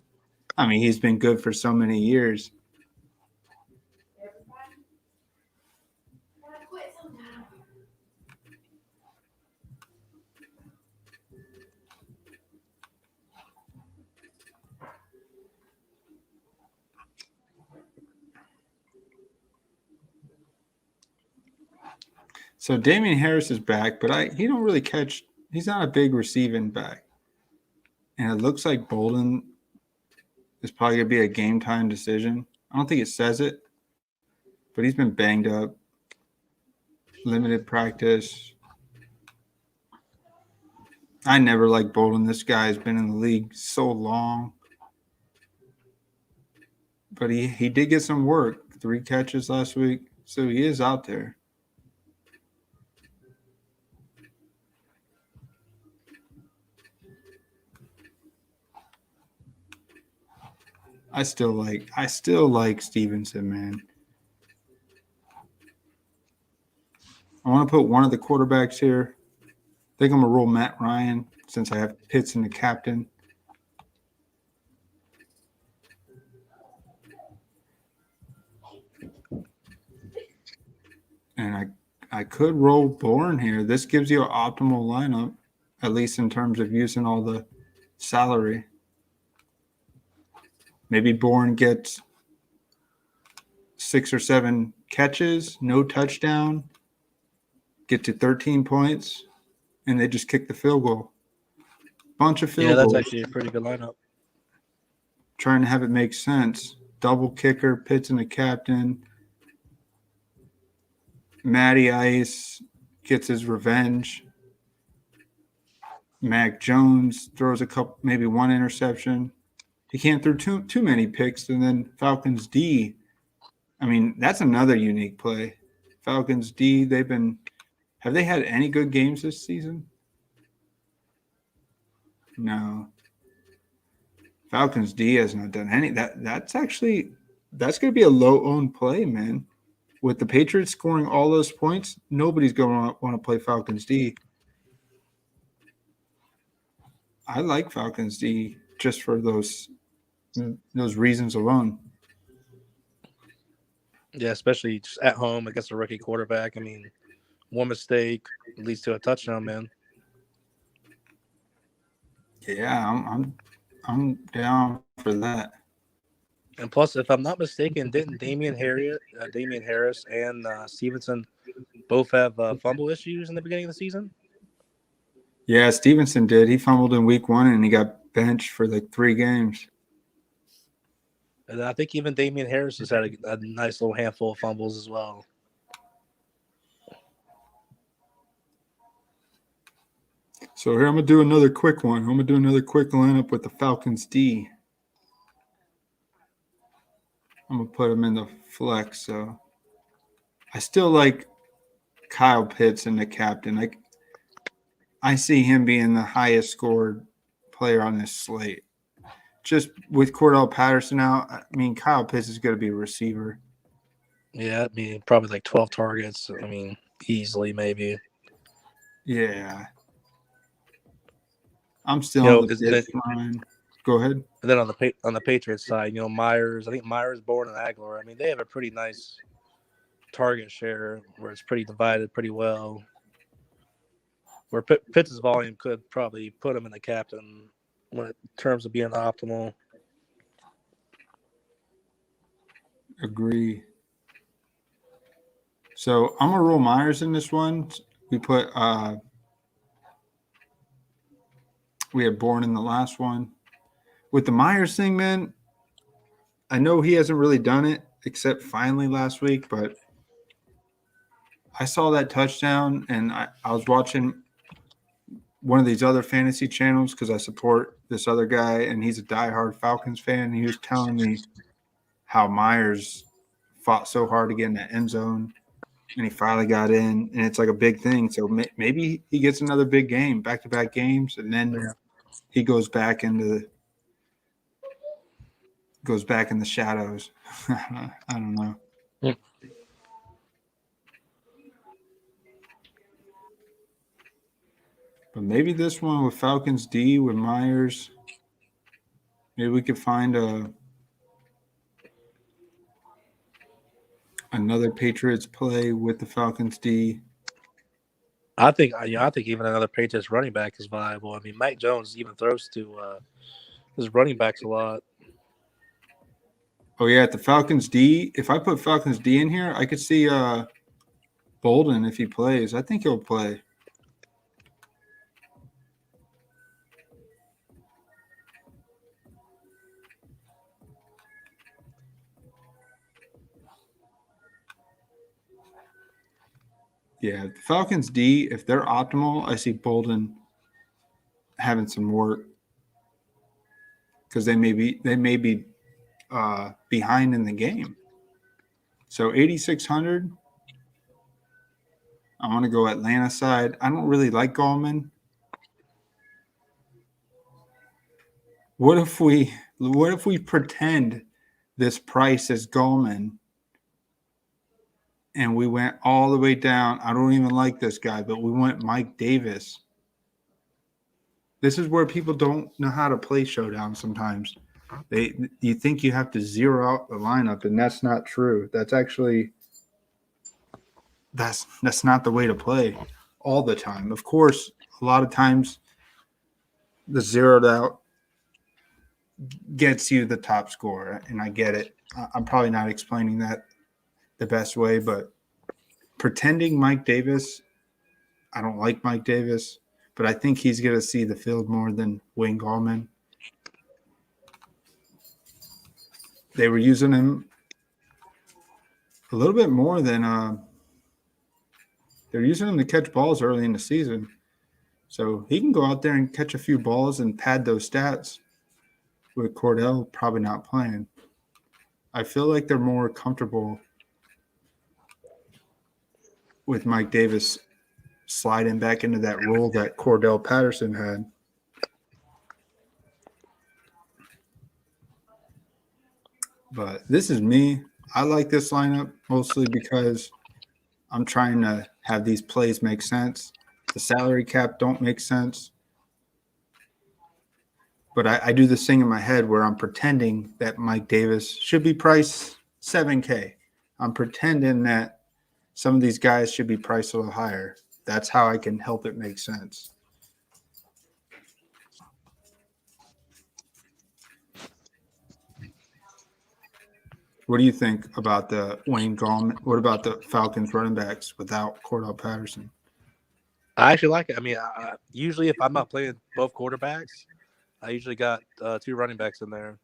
I mean, he's been good for so many years. Everybody. Gotta quit sometime. So Damian Harris is back, but he don't really catch. He's not a big receiving back, and it looks like Bolden is probably gonna be a game time decision. I don't think it says it, but he's been banged up, limited practice. I never liked Bolden. This guy has been in the league so long, but he did get some work. 3 catches last week, so he is out there. I still like Stevenson, man. I want to put one of the quarterbacks here. I think I'm gonna roll Matt Ryan since I have Pitts in the captain. And I could roll Bourne here. This gives you an optimal lineup, at least in terms of using all the salary. Maybe Bourne gets 6 or 7 catches, no touchdown, get to 13 points, and they just kick the field goal. Bunch of field that's goals. actually a pretty good lineup. Trying to have it make sense. Double kicker, Pitts in the captain. Matty Ice gets his revenge. Mac Jones throws maybe 1 interception. He can't throw too many picks, and then Falcons D. I mean, that's another unique play. Falcons D. Have they had any good games this season? No. Falcons D has not done any. That's going to be a low-owned play, man. With the Patriots scoring all those points, nobody's going to want to play Falcons D. I like Falcons D just for those reasons alone. Yeah, especially just at home against a rookie quarterback. I mean, one mistake leads to a touchdown, man. Yeah, I'm down for that. And plus, if I'm not mistaken, didn't Damian Harris and Stevenson both have fumble issues in the beginning of the season? Yeah, Stevenson did. He fumbled in week 1, and he got benched for like 3 games. And I think even Damian Harris has had a nice little handful of fumbles as well. So here I'm going to do another quick one. I'm going to do another quick lineup with the Falcons D. I'm going to put him in the flex. So I still like Kyle Pitts in the captain. I see him being the highest scored player on this slate. Just with Cordell Patterson out, I mean, Kyle Pitts is going to be a receiver. Yeah, I mean, probably like 12 targets. I mean, easily maybe. Yeah. I'm still on the Pitts line. Go ahead. And then on the Patriots side, Myers, I think Myers, Bourne, and Aguilar. I mean, they have a pretty nice target share where it's pretty divided pretty well. Where Pitts' volume could probably put him in the captain in terms of being optimal. Agree. So I'm gonna roll Myers in this one. We put We had Bourne in the last one. With the Myers thing, man, I know he hasn't really done it except finally last week, but I saw that touchdown and I was watching one of these other fantasy channels because I support this other guy and he's a diehard Falcons fan. And he was telling me how Myers fought so hard to get in that end zone and he finally got in and it's like a big thing. So maybe he gets another big game, back-to-back games, and then he goes back in the shadows. I don't know. Yeah. But maybe this one with Falcons D with Myers, maybe we could find another Patriots play with the Falcons D. I think even another Patriots running back is viable. I mean, Mike Jones even throws to his running backs a lot. Oh yeah, at the Falcons D. If I put Falcons D in here, I could see Bolden if he plays. I think he'll play. Yeah, the Falcons D, if they're optimal, I see Bolden having some work because they may be behind in the game. So 8,600. I want to go Atlanta side. I don't really like Gallman. What if we pretend this price is Gallman and we went all the way down? I don't even like this guy, but we went Mike Davis. This is where people don't know how to play showdown sometimes. You think you have to zero out the lineup, and that's not true. That's actually that's not the way to play all the time. Of course, a lot of times the zeroed out gets you the top score, and I get it. I'm probably not explaining that the best way, but pretending Mike Davis, I don't like Mike Davis, but I think he's going to see the field more than Wayne Gallman. They were using him a little bit more than they're using him to catch balls early in the season. So he can go out there and catch a few balls and pad those stats with Cordell probably not playing. I feel like they're more comfortable with Mike Davis sliding back into that role that Cordell Patterson had. But this is me. I like this lineup mostly because I'm trying to have these plays make sense. The salary cap don't make sense. But I do this thing in my head where I'm pretending that Mike Davis should be priced $7K. I'm pretending that some of these guys should be priced a little higher. That's how I can help it make sense. What do you think about the Wayne Gallman? What about the Falcons running backs without Cordell Patterson? I actually like it. I mean, usually if I'm not playing both quarterbacks, I usually got two running backs in there.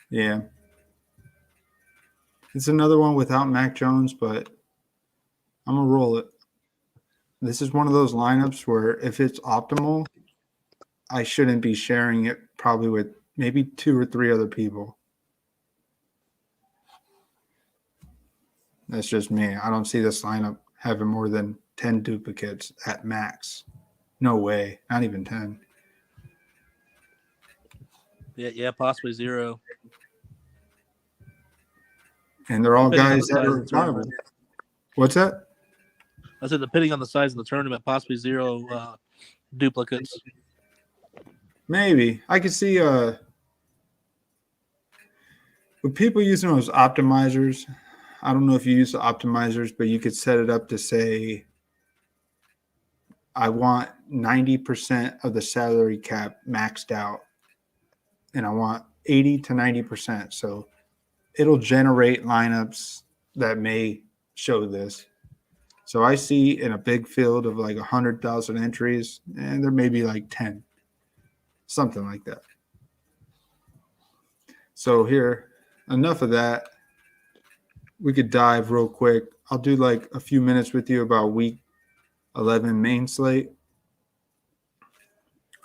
Yeah. It's another one without Mac Jones, but I'm going to roll it. This is one of those lineups where if it's optimal, I shouldn't be sharing it probably with maybe 2 or 3 other people. That's just me. I don't see this lineup having more than 10 duplicates at max. No way. Not even 10. Yeah, possibly 0. And they're all Depending on guys the that size are of the tournament. viable. What's that? I said depending on the size of the tournament, possibly 0 duplicates. Maybe. I could see with people using those optimizers, I don't know if you use the optimizers, but you could set it up to say I want 90% of the salary cap maxed out and I want 80 to 90%. So it'll generate lineups that may show this. So I see in a big field of like 100,000 entries, and there may be like 10, something like that. So here, enough of that. We could dive real quick. I'll do like a few minutes with you about week 11 main slate.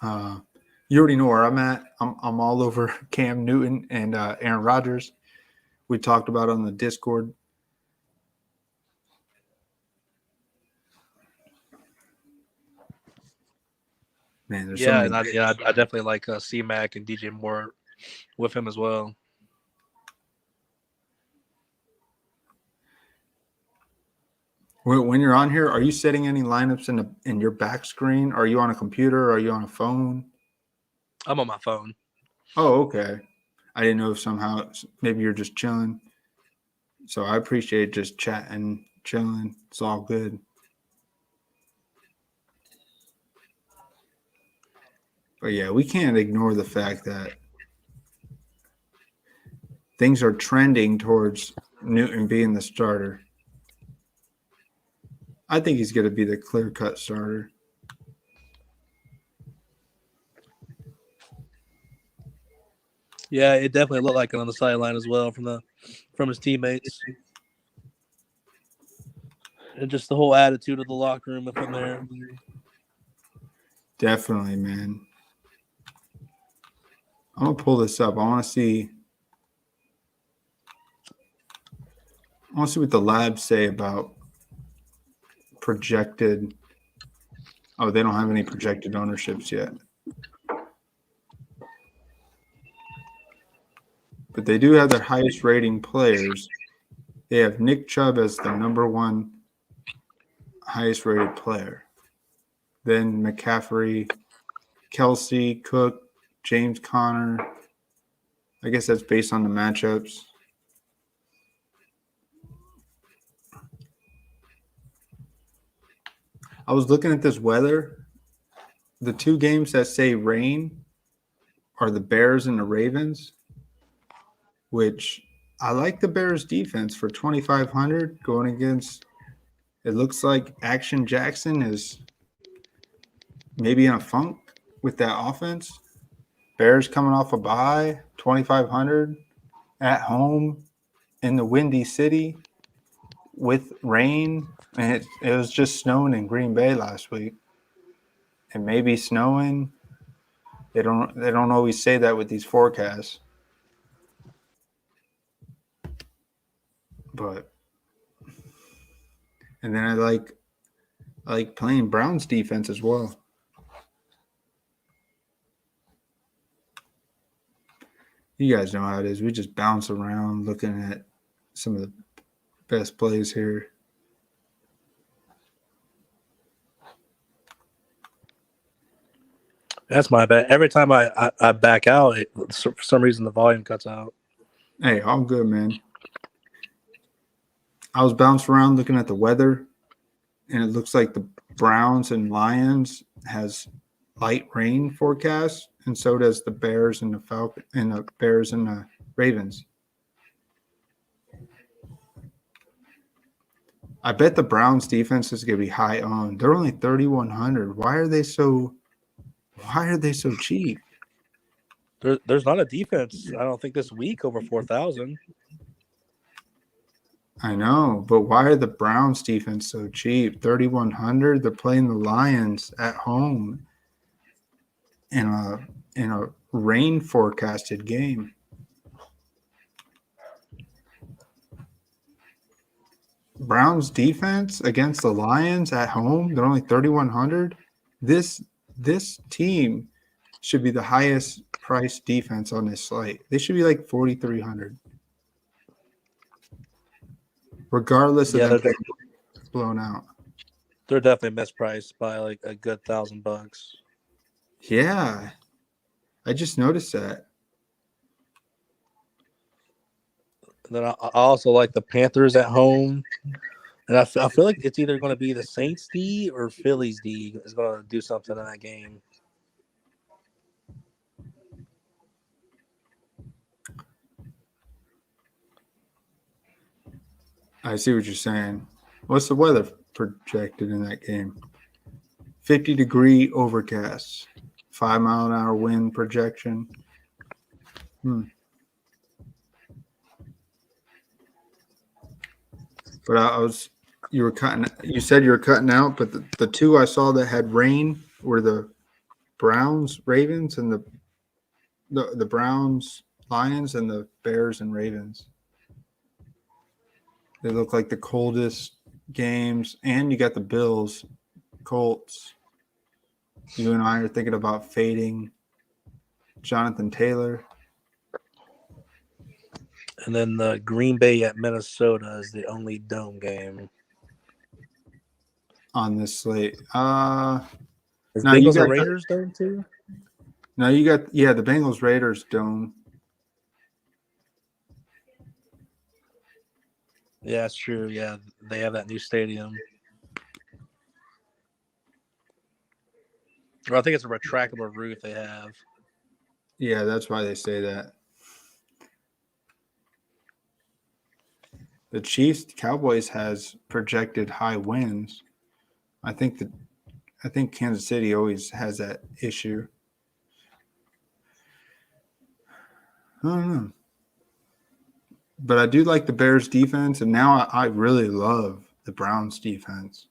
You already know where I'm at. I'm all over Cam Newton and Aaron Rodgers. We talked about on the Discord. Man, there's so many. I definitely like C-Mac and DJ Moore with him as well. When you're on here, are you setting any lineups in your back screen? Are you on a computer? Are you on a phone? I'm on my phone. Oh, okay. I didn't know if somehow maybe you're just chilling. So I appreciate just chatting, chilling. It's all good. But yeah, we can't ignore the fact that things are trending towards Newton being the starter. I think he's going to be the clear-cut starter. Yeah, it definitely looked like it on the sideline as well from his teammates. And just the whole attitude of the locker room with him there. Definitely, man. I'm going to pull this up. I want to see what the labs say about projected. Oh, they don't have any projected ownerships yet. But they do have their highest rating players. They have Nick Chubb as the number one highest rated player. Then McCaffrey, Kelsey, Cook, James Conner. I guess that's based on the matchups. I was looking at this weather. The two games that say rain are the Bears and the Ravens, which I like the Bears defense for 2,500 going against. It looks like Action Jackson is maybe in a funk with that offense. Bears coming off a bye, 2,500 at home in the Windy City with rain. And it was just snowing in Green Bay last week. It may be snowing. They don't always say that with these forecasts. But and then I like playing Browns defense as well. You guys know how it is. We just bounce around looking at some of the best plays here. That's my bad. Every time I back out, for some reason the volume cuts out. Hey, all good, man. I was bouncing around looking at the weather, and it looks like the Browns and Lions has light rain forecast, and so does the Bears and the Bears and the Ravens. I bet the Browns defense is going to be high owned. They're only 3,100. Why are they so cheap? There's not a defense, I don't think, this week over 4,000. I know, but why are the Browns defense so cheap? 3,100. They're playing the Lions at home in a rain forecasted game. Browns defense against the Lions at home, they're only 3,100. This team should be the highest priced defense on this slate. They should be like 4,300. Regardless of them getting blown out. They're definitely mispriced by like a good $1,000. Yeah. I just noticed that. And then I also like the Panthers at home. And I feel like it's either going to be the Saints D or Phillies D is going to do something in that game. I see what you're saying. What's the weather projected in that game. 50-degree overcast. 5-mile-an-hour wind projection. But you said you were cutting out, but the two I saw that had rain were the Browns, Ravens, and the Browns, Lions, and the Bears and Ravens. They look like the coldest games, and you got the Bills, Colts. You and I are thinking about fading Jonathan Taylor. And then the Green Bay at Minnesota is the only dome game On this slate. Is No, you Bengals got and Raiders dome too? No, you got the Bengals Raiders dome. Yeah, that's true. Yeah, they have that new stadium. Or I think it's a retractable roof they have. Yeah, that's why they say that. The Chiefs Cowboys has projected high wins. I think Kansas City always has that issue. I don't know. But I do like the Bears defense, and now I really love the Browns defense.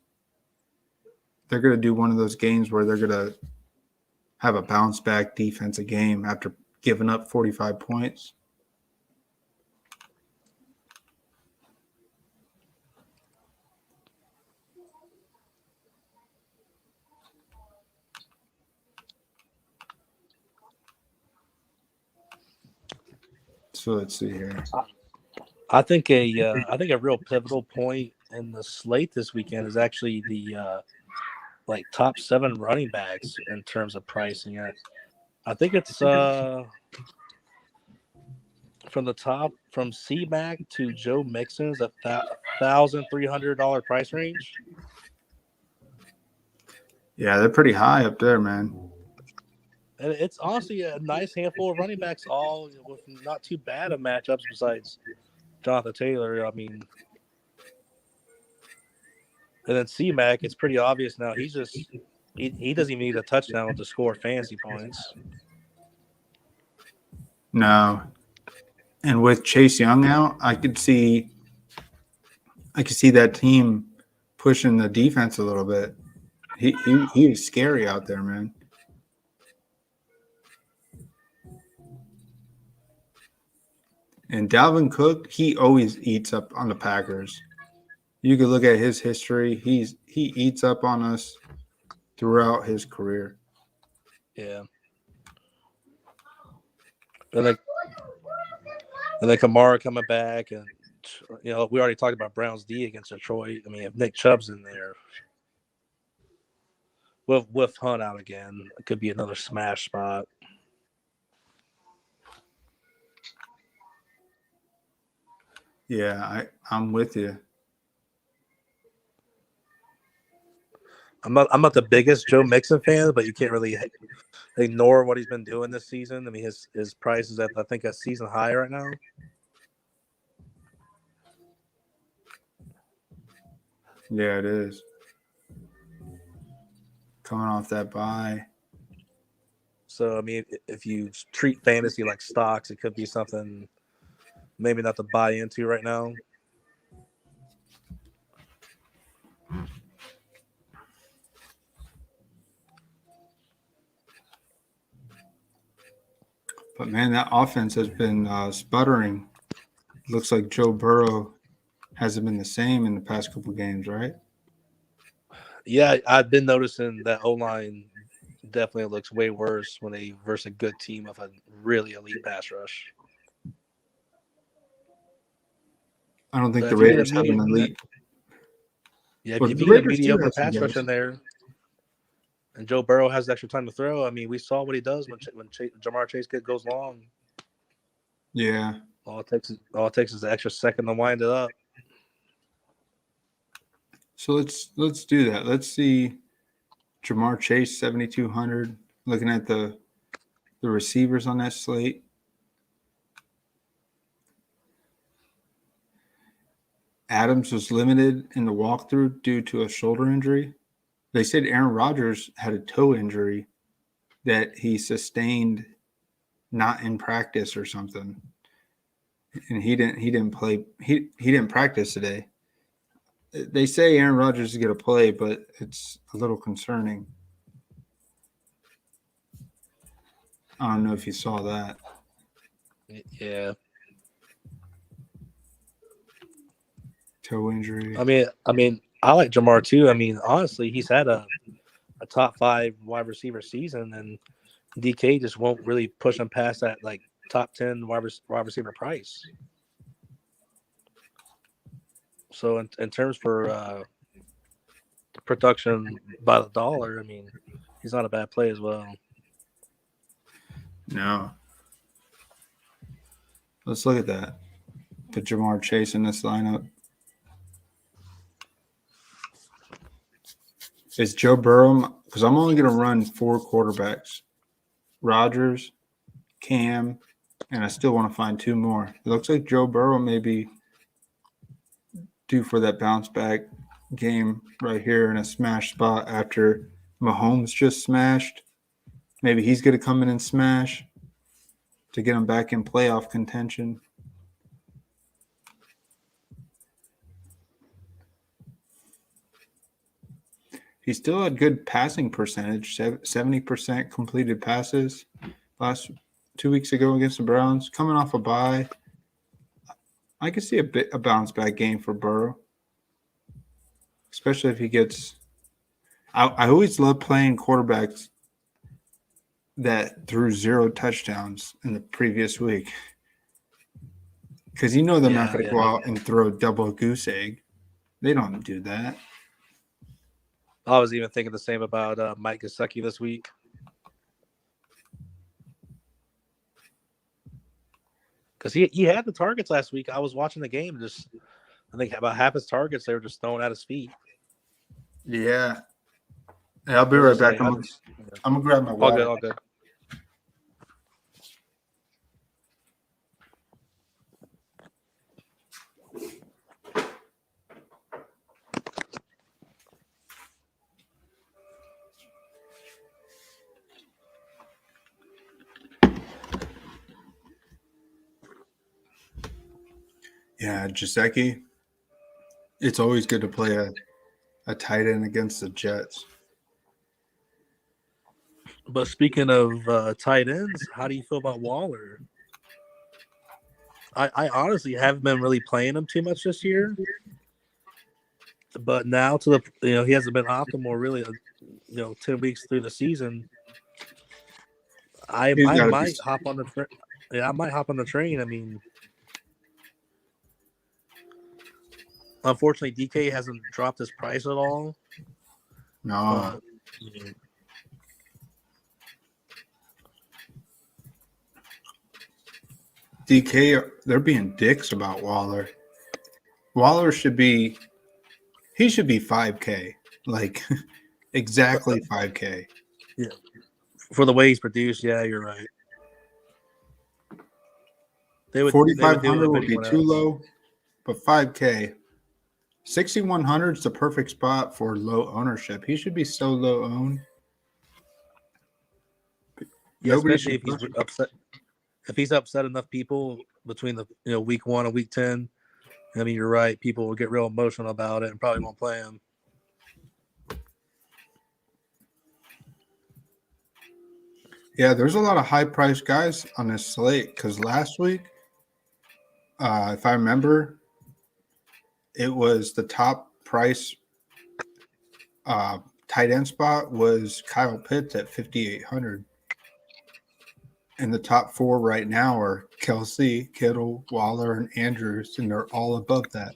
They're going to do one of those games where they're going to have a bounce back defensive game after giving up 45 points. So let's see here. I think a real pivotal point in the slate this weekend is actually the top 7 running backs in terms of pricing. I think it's from the top, from C-Mac to Joe Mixon's $1,300 price range. Yeah, they're pretty high up there, man. And it's honestly a nice handful of running backs, all with not too bad of matchups besides Jonathan Taylor. I mean, and then C-Mac, it's pretty obvious now. He doesn't even need a touchdown to score fantasy points. No. And with Chase Young out, I could see that team pushing the defense a little bit. He was scary out there, man. And Dalvin Cook, he always eats up on the Packers. You could look at his history. He eats up on us throughout his career. Yeah. And then Kamara coming back, and we already talked about Brown's D against Detroit. I mean, if Nick Chubb's in there, with Hunt out again, it could be another smash spot. Yeah, I'm with you. I'm not the biggest Joe Mixon fan, but you can't really ignore what he's been doing this season. I mean, his price is at, I think, a season high right now. Yeah, it is. Coming off that bye. So, I mean, if you treat fantasy like stocks, it could be something maybe not to buy into right now. But, man, that offense has been sputtering. Looks like Joe Burrow hasn't been the same in the past couple games, right? Yeah, I've been noticing that O-line definitely looks way worse when they versus a good team with a really elite pass rush. I don't think the Raiders have an elite. Yeah, But if the you get a Raiders do mediocre have some pass rush guys. in there, and Joe Burrow has the extra time to throw, I mean, we saw what he does when Jamar Chase goes long. Yeah. All it takes is the extra second to wind it up. So let's do that. Let's see Jamar Chase 7,200. Looking at the receivers on that slate. Adams was limited in the walkthrough due to a shoulder injury. They said Aaron Rodgers had a toe injury that he sustained not in practice or something. And he didn't play. He didn't practice today. They say Aaron Rodgers is going to play, but it's a little concerning. I don't know if you saw that. Yeah. Toe injury. I mean, I like Jamar too. I mean, honestly, he's had a top 5 wide receiver season, and DK just won't really push him past that like top 10 wide receiver price. So in terms for production by the dollar, I mean, he's not a bad play as well. No. Let's look at that. Put Jamar Chase in this lineup. Is Joe Burrow, because I'm only going to run 4 quarterbacks. Rodgers, Cam, and I still want to find 2 more. It looks like Joe Burrow may be due for that bounce back game right here in a smash spot after Mahomes just smashed. Maybe he's going to come in and smash to get him back in playoff contention. He still had good passing percentage, 70% completed passes last 2 weeks ago against the Browns. Coming off a bye, I could see a bounce back game for Burrow, especially if he gets. I always love playing quarterbacks that threw 0 touchdowns in the previous week, because they're not going to go out and throw double goose egg. They don't do that. I was even thinking the same about Mike Gesicki this week. Because he had the targets last week. I was watching the game. I think about half his targets, they were just thrown at his feet. Yeah. Hey, I'll be right back. I'm going to grab my water. All good. Yeah, Gesicki. It's always good to play a tight end against the Jets. But speaking of tight ends, how do you feel about Waller? I honestly haven't been really playing him too much this year. But now he hasn't been optimal really, 10 weeks through the season. I might hop on the I might hop on the train. I mean, unfortunately, DK hasn't dropped his price at all. No. DK, they're being dicks about Waller. Waller should be 5K. Like, exactly 5K. Yeah. For the way he's produced, yeah, you're right. 4,500 would be too low, but 5K. 6,100 is the perfect spot for low ownership. He should be so low owned. Yeah, especially if he's upset. If he's upset enough people between the week 1 and week 10, I mean, you're right. People will get real emotional about it and probably won't play him. Yeah, there's a lot of high-priced guys on this slate because last week, if I remember, it was the top price tight end spot was Kyle Pitts at 5,800. And the top 4 right now are Kelsey, Kittle, Waller, and Andrews, and they're all above that.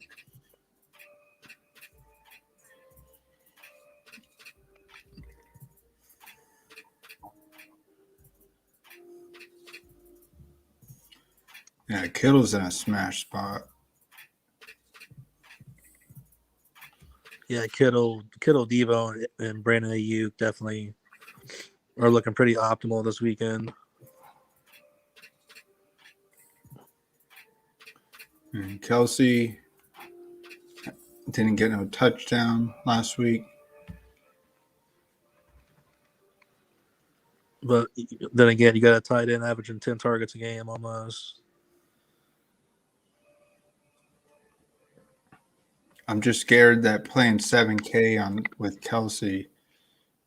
Yeah, Kittle's in a smash spot. Yeah, Kittle, Devo, and Brandon Ayuk definitely are looking pretty optimal this weekend. And Kelsey Didn't get no touchdown last week. But then again, you got a tight end averaging 10 targets a game almost. I'm just scared that playing 7K on with Kelsey,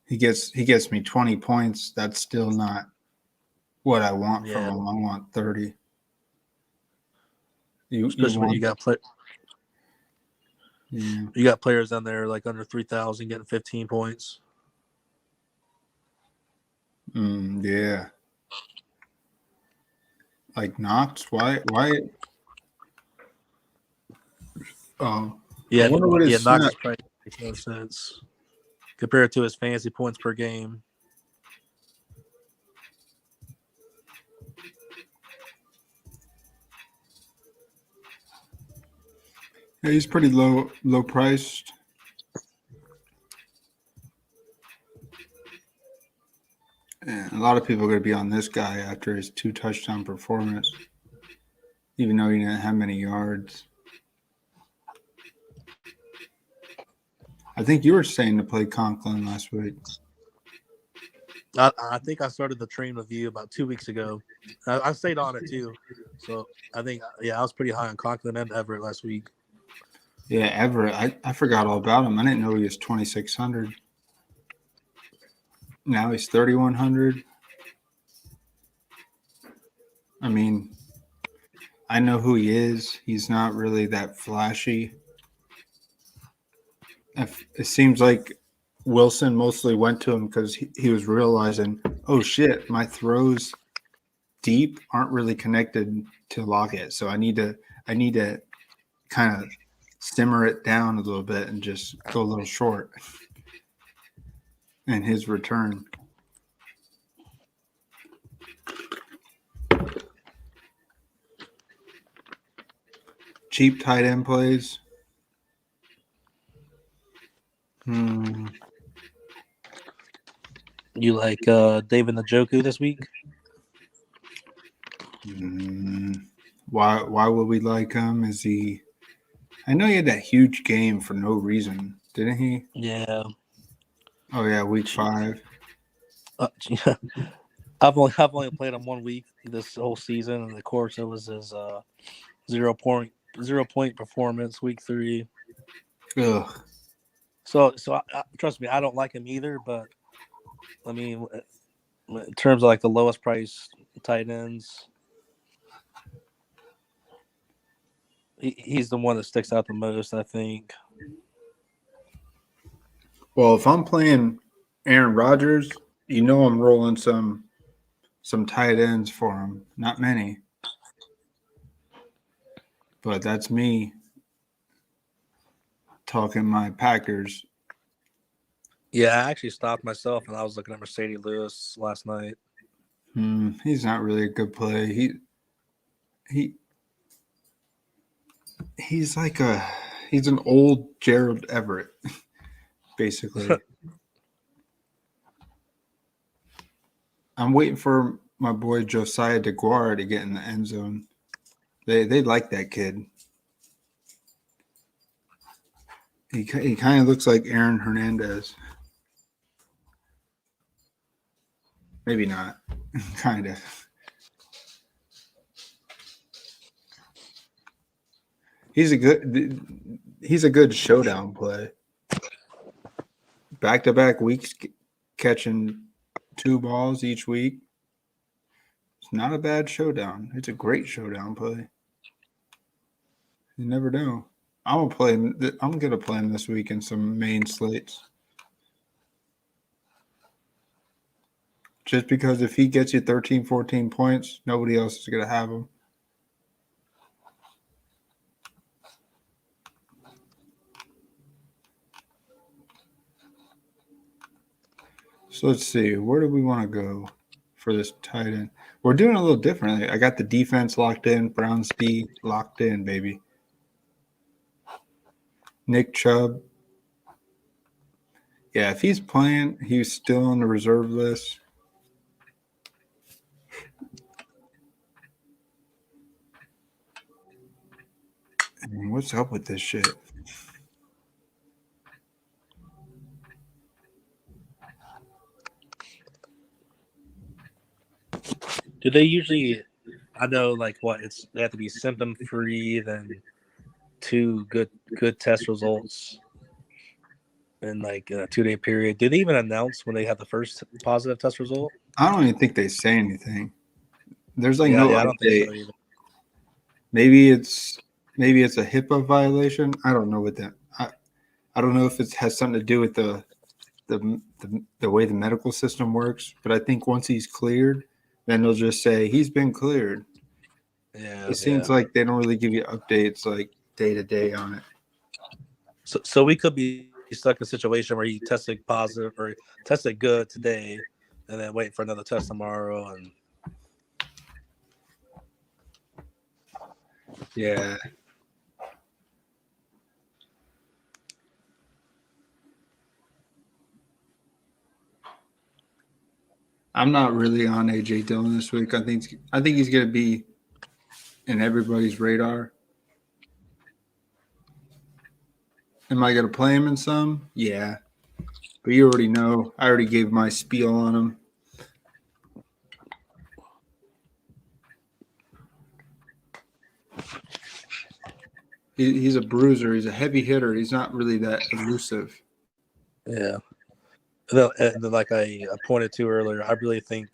he gets me 20 points. That's still not what I want from him. I want 30. Especially when you got you got players down there like under 3,000 getting 15 points. Yeah. Like Knox, why? Oh, Yeah, I wonder what his Knox snap. probably makes no sense compared to his fantasy points per game. Yeah, he's pretty low priced. And a lot of people are going to be on this guy after his 2 touchdown performance, even though he didn't have many yards. I think you were saying to play Conklin last week. I think I started the train with you about 2 weeks ago. I stayed on it too. So I think, I was pretty high on Conklin and Everett last week. Yeah, Everett. I forgot all about him. I didn't know he was 2,600. Now he's 3,100. I mean, I know who he is. He's not really that flashy. It seems like Wilson mostly went to him because he was realizing, oh shit, my throws deep aren't really connected to Lockett, so I need to kind of simmer it down a little bit and just go a little short. And his return. Cheap tight end plays. You like David Njoku this week? Why would we like him? Is he? I know he had that huge game for no reason, didn't he? Yeah. Oh yeah, week 5. I've only played him 1 week this whole season, and of course it was his 0 point performance week 3. Ugh. So trust me, I don't like him either. But I mean, in terms of like the lowest price tight ends, he's the one that sticks out the most, I think. Well, if I'm playing Aaron Rodgers, I'm rolling some tight ends for him. Not many, but that's me talking my Packers. Yeah, I actually stopped myself, and I was looking at Mercedes Lewis last night. He's not really a good play. He's like he's an old Gerald Everett, basically. I'm waiting for my boy Josiah DeGuara to get in the end zone. They like that kid. He kind of looks like Aaron Hernandez. Maybe not. Kind of. He's a good showdown play. Back-to-back weeks catching 2 balls each week. It's not a bad showdown. It's a great showdown play. You never know. I'm gonna play him this week in some main slates. Just because if he gets you 13, 14 points, nobody else is gonna have him. So let's see. Where do we want to go for this tight end? We're doing a little differently. I got the defense locked in. Brown's D locked in, baby. Nick Chubb. Yeah, if he's playing, he's still on the reserve list. I mean, what's up with this shit? Do they usually? I know, like they have to be symptom free, then 2 good test results in like a 2-day period. Do they even announce when they have the first positive test result? I don't even think they say anything. There's like Yeah, no I don't think update. so either. Maybe it's a HIPAA violation. I don't know what that. I don't know if it has something to do with the way the medical system works. But I think once he's cleared, then they'll just say he's been cleared. Yeah, It seems like they don't really give you updates like day to day on it. So we could be stuck in a situation where he tested positive or tested good today, and then wait for another test tomorrow. And Yeah. I'm not really on AJ Dillon this week. I think he's going to be in everybody's radar. Am I going to play him in some? Yeah. But you already know. I already gave my spiel on him. He's a bruiser. He's a heavy hitter. He's not really that elusive. yeah. And then like I pointed to earlier, I really think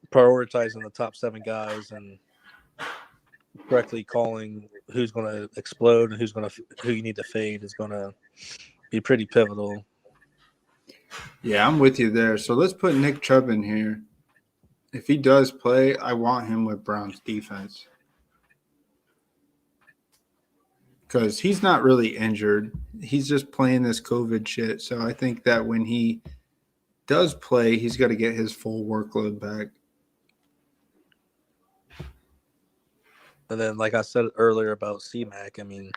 prioritizing the top 7 guys and correctly calling who's going to explode and who you need to fade is going to be pretty pivotal. Yeah, I'm with you there. So let's put Nick Chubb in here. If he does play, I want him with Brown's defense. Because he's not really injured. He's just playing this COVID shit. So I think that when he does play, he's got to get his full workload back. And then, like I said earlier about C-Mac, I mean,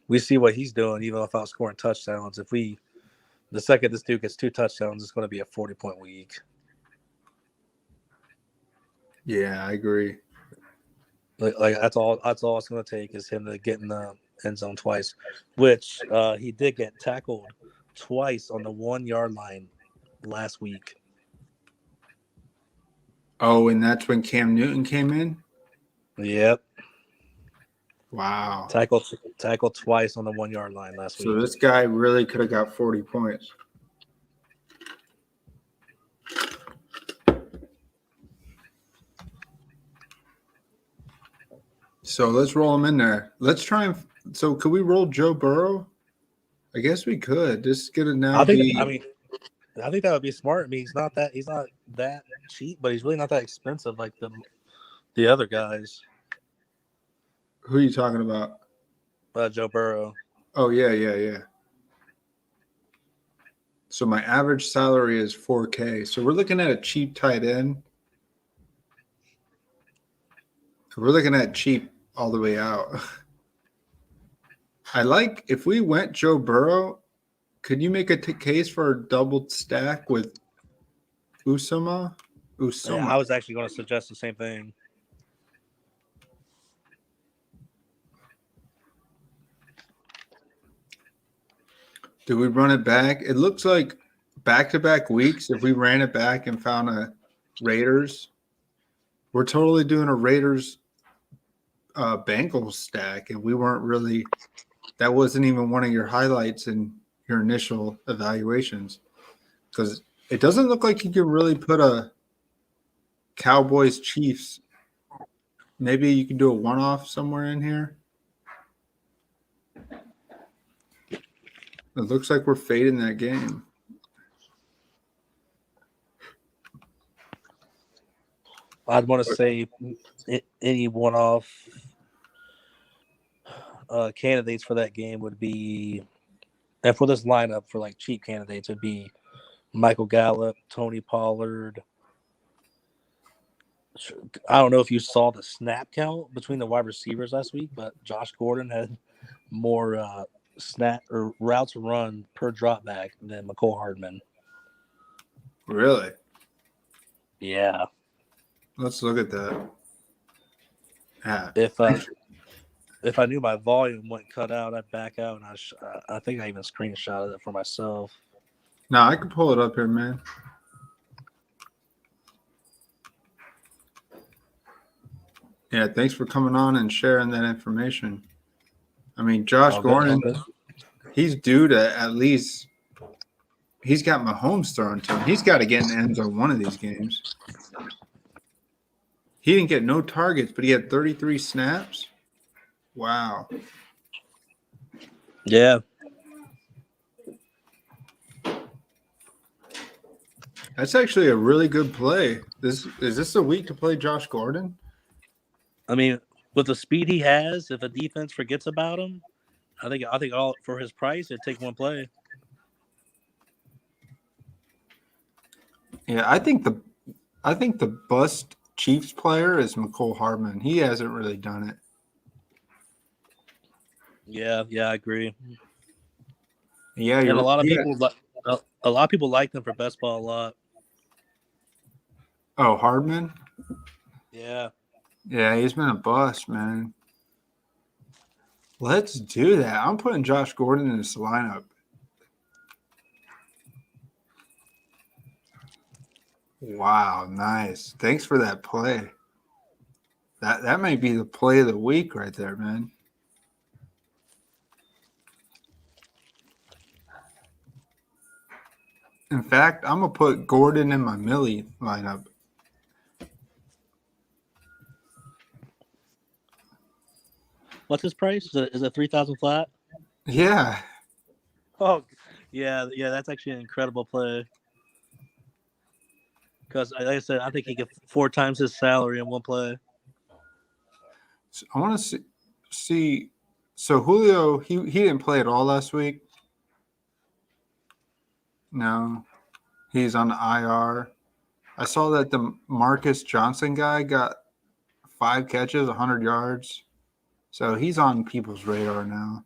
we see what he's doing even without scoring touchdowns. The second this dude gets 2 touchdowns, it's going to be a 40-point week. Yeah, I agree. Like that's all it's going to take is him to get in the end zone twice, which he did get tackled twice on the 1-yard line last week. Oh, and that's when Cam Newton came in? Yep. Wow. Tackled twice on the 1-yard line last week. So this guy really could have got 40 points. So let's roll him in there. Let's try and – so could we roll Joe Burrow? I guess we could. Just get it now. I think that would be smart. I mean, he's not that cheap, but he's really not that expensive like the other guys. Who are you talking about? Joe Burrow. Oh, yeah. So my average salary is $4K. So we're looking at a cheap tight end. We're looking at cheap all the way out. I like if we went Joe Burrow, could you make a case for a double stack with Usoma? Yeah, I was actually going to suggest the same thing. Do we run it back? It looks like back-to-back weeks, if we ran it back and found a Raiders, we're totally doing a Raiders Bengals stack, and we weren't really – that wasn't even one of your highlights in your initial evaluations because it doesn't look like you can really put a Cowboys-Chiefs. Maybe you can do a one-off somewhere in here. It looks like we're fading that game. I'd want to say any one-off candidates for that game would be, and for this lineup for like cheap candidates would be Michael Gallup, Tony Pollard. I don't know if you saw the snap count between the wide receivers last week, but Josh Gordon had more snap or routes run per drop back than McCole Hardman. Really? Yeah. Let's look at that. Ah. If I knew my volume wouldn't cut out, I'd back out, and I think I even screenshotted it for myself. No, I can pull it up here, man. Yeah, thanks for coming on and sharing that information. I mean, Josh All good, all Gordon, good. he's due to at least – he's got Mahomes thrown to him. He's got to get in the end zone one of these games. He didn't get no targets, but he had 33 snaps. Wow. Yeah. That's actually a really good play. Is this a week to play Josh Gordon? I mean, with the speed he has, if a defense forgets about him, I think all for his price, it'd take one play. Yeah, I think the bust Chiefs player is McCole Hardman. He hasn't really done it. Yeah, I agree. Yeah, And a lot of yeah. people like them for best ball a lot. Oh, Hardman? Yeah. Yeah, he's been a bust, man. Let's do that. I'm putting Josh Gordon in this lineup. Wow, nice. Thanks for that play. That might be the play of the week right there, man. In fact, I'm going to put Gordon in my Millie lineup. What's his price? Is it 3,000 flat? Yeah. Oh, yeah. That's actually an incredible play. Because, like I said, I think he get 4 times his salary in one play. So I want to see. So Julio, he didn't play at all last week. No, he's on the IR. I saw that the Marcus Johnson guy got 5 catches, 100 yards. So he's on people's radar now.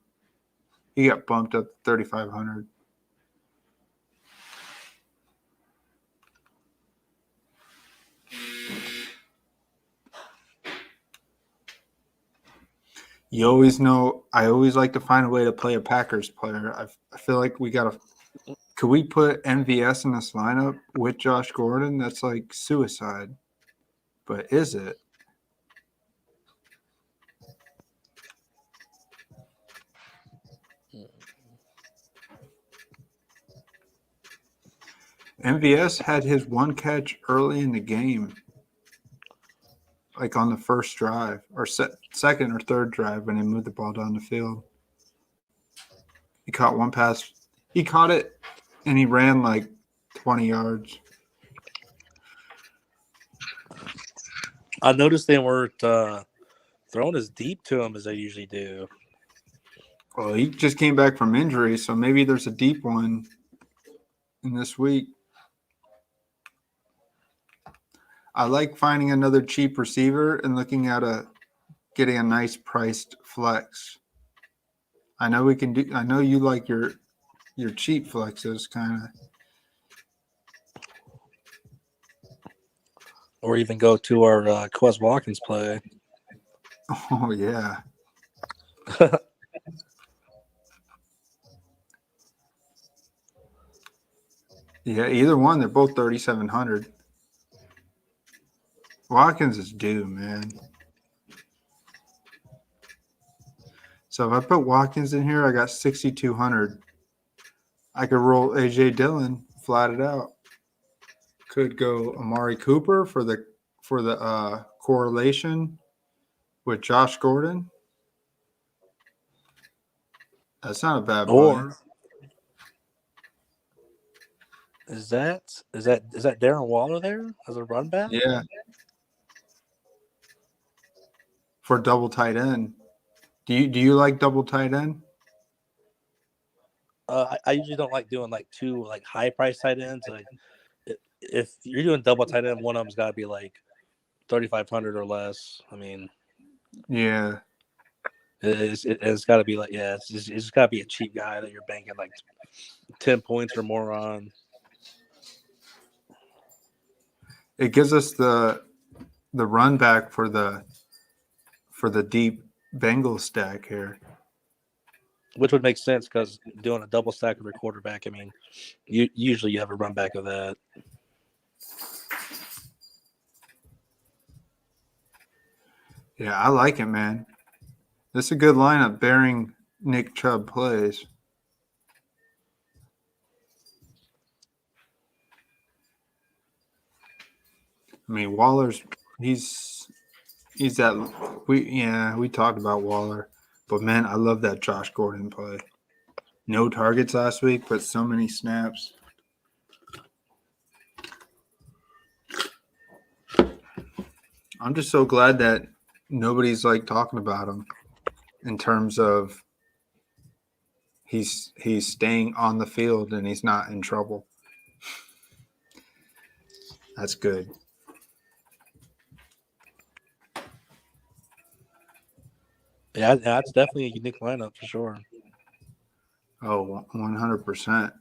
He got bumped up to 3,500. You always know, I always like to find a way to play a Packers player. I feel like we got to – could we put MVS in this lineup with Josh Gordon? That's like suicide. But is it? MVS had his one catch early in the game, like on the first drive or second or third drive when they moved the ball down the field. He caught one pass. He caught it, and he ran like 20 yards. I noticed they weren't throwing as deep to him as they usually do. Well, he just came back from injury, so maybe there's a deep one in this week. I like finding another cheap receiver and looking at getting a nice priced flex. I know we can do. I know you like your cheap flexes, kind of. Or even go to our Quez Watkins play. Oh yeah. Yeah, either one. They're both 3,700. Watkins is due, man. So if I put Watkins in here, I got 6,200. I could roll AJ Dillon, flat it out. Could go Amari Cooper for the correlation with Josh Gordon. That's not a bad play. Or is that Darren Waller there as a run back? Yeah. For double tight end. Do you like double tight end? I usually don't like doing like 2 like high price tight ends. Like if you're doing double tight end, one of them's got to be like 3,500 or less. I mean, Yeah. it's got to be like it's just got to be a cheap guy that you're banking like 10 points or more on. It gives us the run back for the deep Bengal stack here. Which would make sense because doing a double stack of your quarterback, I mean, you usually have a run back of that. Yeah, I like it, man. This is a good lineup bearing Nick Chubb plays. I mean, Waller's he's that we talked about Waller, but man, I love that Josh Gordon play. No targets last week, but so many snaps. I'm just so glad that nobody's like talking about him in terms of he's staying on the field and he's not in trouble. That's good. Yeah, that's definitely a unique lineup for sure. Oh, 100%.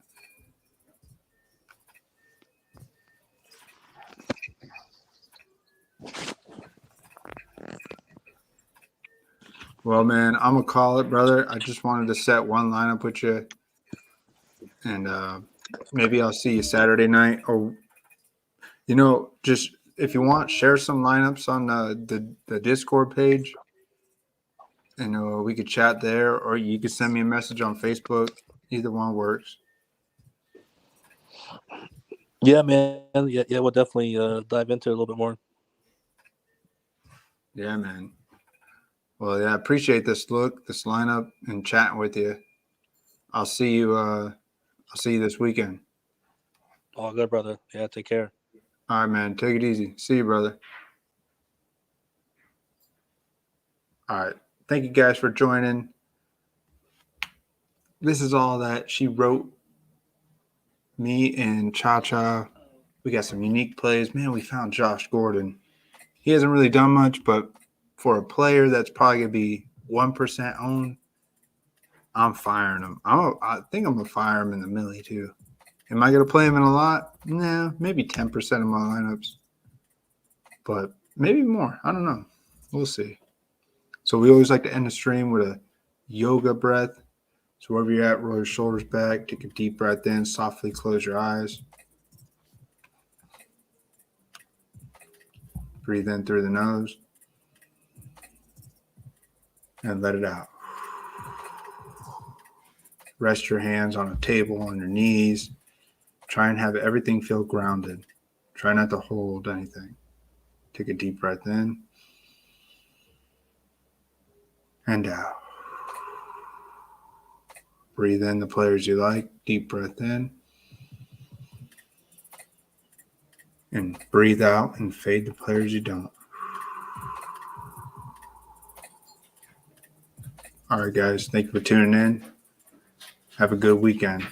Well, man, I'm going to call it, brother. I just wanted to set one lineup with you. And maybe I'll see you Saturday night. Or, just if you want, share some lineups on the Discord page. And we could chat there, or you could send me a message on Facebook. Either one works. Yeah, man. Yeah, we'll definitely dive into it a little bit more. Yeah, man. Well, yeah, I appreciate this lineup, and chatting with you. I'll see you this weekend. All good, brother. Yeah, take care. All right, man. Take it easy. See you, brother. All right. Thank you guys for joining. This is all that she wrote. Me and Cha-Cha. We got some unique plays. Man, we found Josh Gordon. He hasn't really done much, but for a player that's probably going to be 1% owned, I'm firing him. I think I'm going to fire him in the millie, too. Am I going to play him in a lot? Nah, maybe 10% of my lineups. But maybe more. I don't know. We'll see. So we always like to end the stream with a yoga breath. So wherever you're at, roll your shoulders back. Take a deep breath in. Softly close your eyes. Breathe in through the nose. And let it out. Rest your hands on a table, on your knees. Try and have everything feel grounded. Try not to hold anything. Take a deep breath in. And out. Breathe in the players you like. Deep breath in. And breathe out and fade the players you don't. All right, guys. Thank you for tuning in. Have a good weekend.